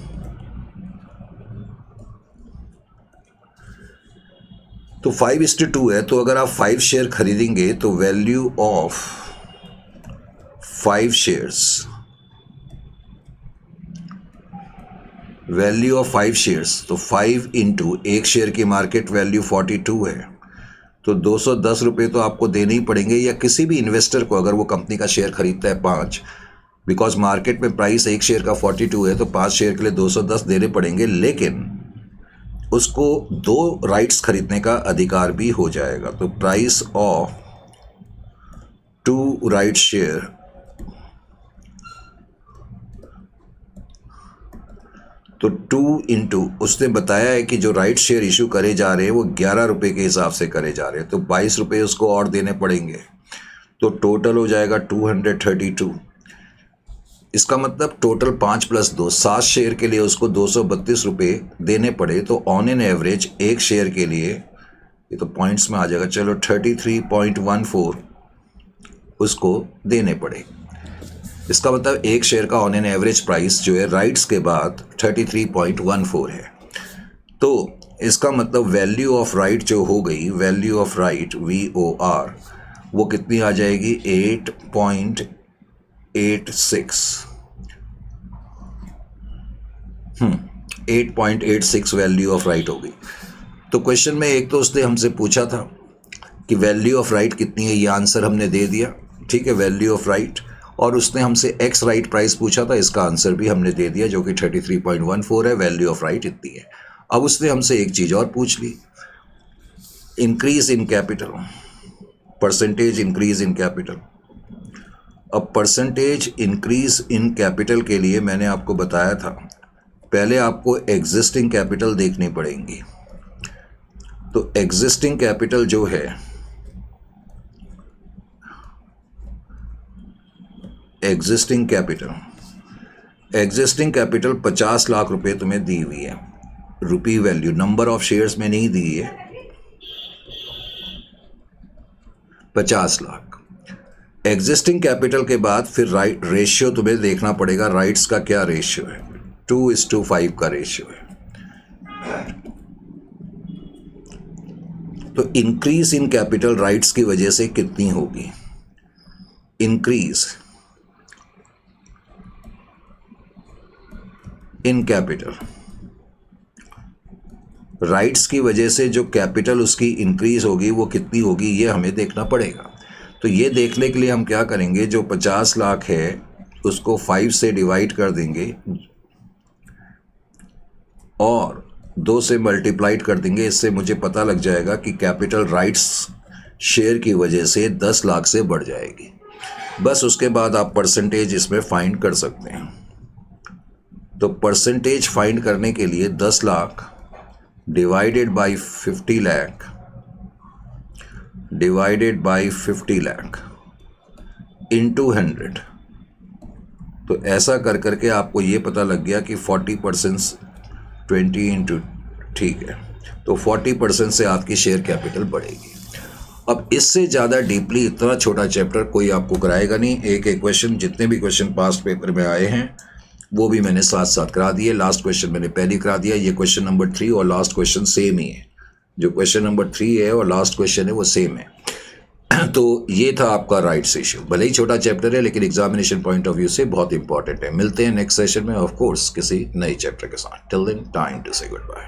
तो 5:2 है। तो अगर आप 5 शेयर खरीदेंगे तो value of 5 shares, value of 5 shares, तो 5 इंटू 1 शेयर की मार्केट वैल्यू 42 है, तो 210 रुपये तो आपको देने ही पड़ेंगे, या किसी भी इन्वेस्टर को अगर वो कंपनी का शेयर खरीदता है 5, बिकॉज मार्केट में प्राइस 1 शेयर का 42 है, तो 5 शेयर के लिए 210 देने पड़ेंगे, लेकिन उसको 2 राइट्स खरीदने का अधिकार भी हो जाएगा। तो प्राइस ऑफ 2 राइट शेयर, तो 2 इंटू उसने बताया है कि जो राइट शेयर इशू करे जा रहे हैं वो 11 रुपये के हिसाब से करे जा रहे हैं, तो 22 रुपये उसको और देने पड़ेंगे, तो टोटल हो जाएगा 232। इसका मतलब टोटल 5 + 2 7 शेयर के लिए उसको 232 रुपये देने पड़े, तो ऑन एन एवरेज 1 शेयर के लिए, ये तो पॉइंट्स में आ जाएगा, चलो 33.14 उसको देने पड़े। इसका मतलब 1 शेयर का ऑन एन एवरेज प्राइस जो है राइट्स के बाद 33.14 है। तो इसका मतलब वैल्यू ऑफ राइट जो हो गई, वैल्यू ऑफ राइट VOR, वो कितनी आ जाएगी, 8.86 वैल्यू ऑफ राइट हो गई। तो क्वेश्चन में एक तो उसने हमसे पूछा था कि वैल्यू ऑफ राइट कितनी है, ये आंसर हमने दे दिया, ठीक है, वैल्यू ऑफ राइट। और उसने हमसे एक्स राइट प्राइस पूछा था, इसका आंसर भी हमने दे दिया जो कि 33.14 है, वैल्यू ऑफ राइट इतनी है। अब उसने हमसे एक चीज़ और पूछ ली, increase in capital, percentage increase in capital. अब परसेंटेज इंक्रीज इन कैपिटल के लिए मैंने आपको बताया था, पहले आपको एग्जिस्टिंग कैपिटल देखनी पड़ेगी। तो एग्जिस्टिंग कैपिटल जो है, एग्जिस्टिंग कैपिटल 50 लाख रुपए तुम्हें दी हुई है, रुपी वैल्यू, नंबर ऑफ शेयर्स में नहीं दी है, 50 लाख। एग्जिस्टिंग कैपिटल के बाद फिर राइट रेशियो तुम्हें देखना पड़ेगा, राइट्स का क्या रेशियो है, 2:5 का रेशियो है। तो इंक्रीज इन कैपिटल राइट्स की वजह से कितनी होगी, इंक्रीज इन कैपिटल, राइट्स की वजह से जो कैपिटल उसकी इंक्रीज होगी वो कितनी होगी, ये हमें देखना पड़ेगा। तो ये देखने के लिए हम क्या करेंगे, जो 50 लाख है उसको 5 से डिवाइड कर देंगे और 2 से मल्टीप्लाइड कर देंगे। इससे मुझे पता लग जाएगा कि कैपिटल राइट्स शेयर की वजह से 10 लाख से बढ़ जाएगी। बस उसके बाद आप परसेंटेज इसमें फाइंड कर सकते हैं। तो परसेंटेज फाइंड करने के लिए 10 lakh divided by 50 lakh into 100। तो ऐसा कर करके आपको ये पता लग गया कि 40% 20 इंटू, ठीक है, तो 40% से आपकी शेयर कैपिटल बढ़ेगी। अब इससे ज़्यादा डीपली इतना छोटा चैप्टर कोई आपको कराएगा नहीं। एक एक क्वेश्चन, जितने भी क्वेश्चन पास्ट पेपर में आए हैं वो भी मैंने साथ साथ करा दिए। लास्ट क्वेश्चन मैंने पहले करा दिया, ये क्वेश्चन नंबर 3 और लास्ट क्वेश्चन सेम ही है। जो क्वेश्चन नंबर 3 है और लास्ट क्वेश्चन है वो सेम है। तो ये था आपका राइट्स इश्यू। भले ही छोटा चैप्टर है लेकिन एग्जामिनेशन पॉइंट ऑफ व्यू से बहुत इंपॉर्टेंट है। मिलते हैं नेक्स्ट सेशन में ऑफ कोर्स किसी नए चैप्टर के साथ। टिल देन टाइम टू से गुड बाय।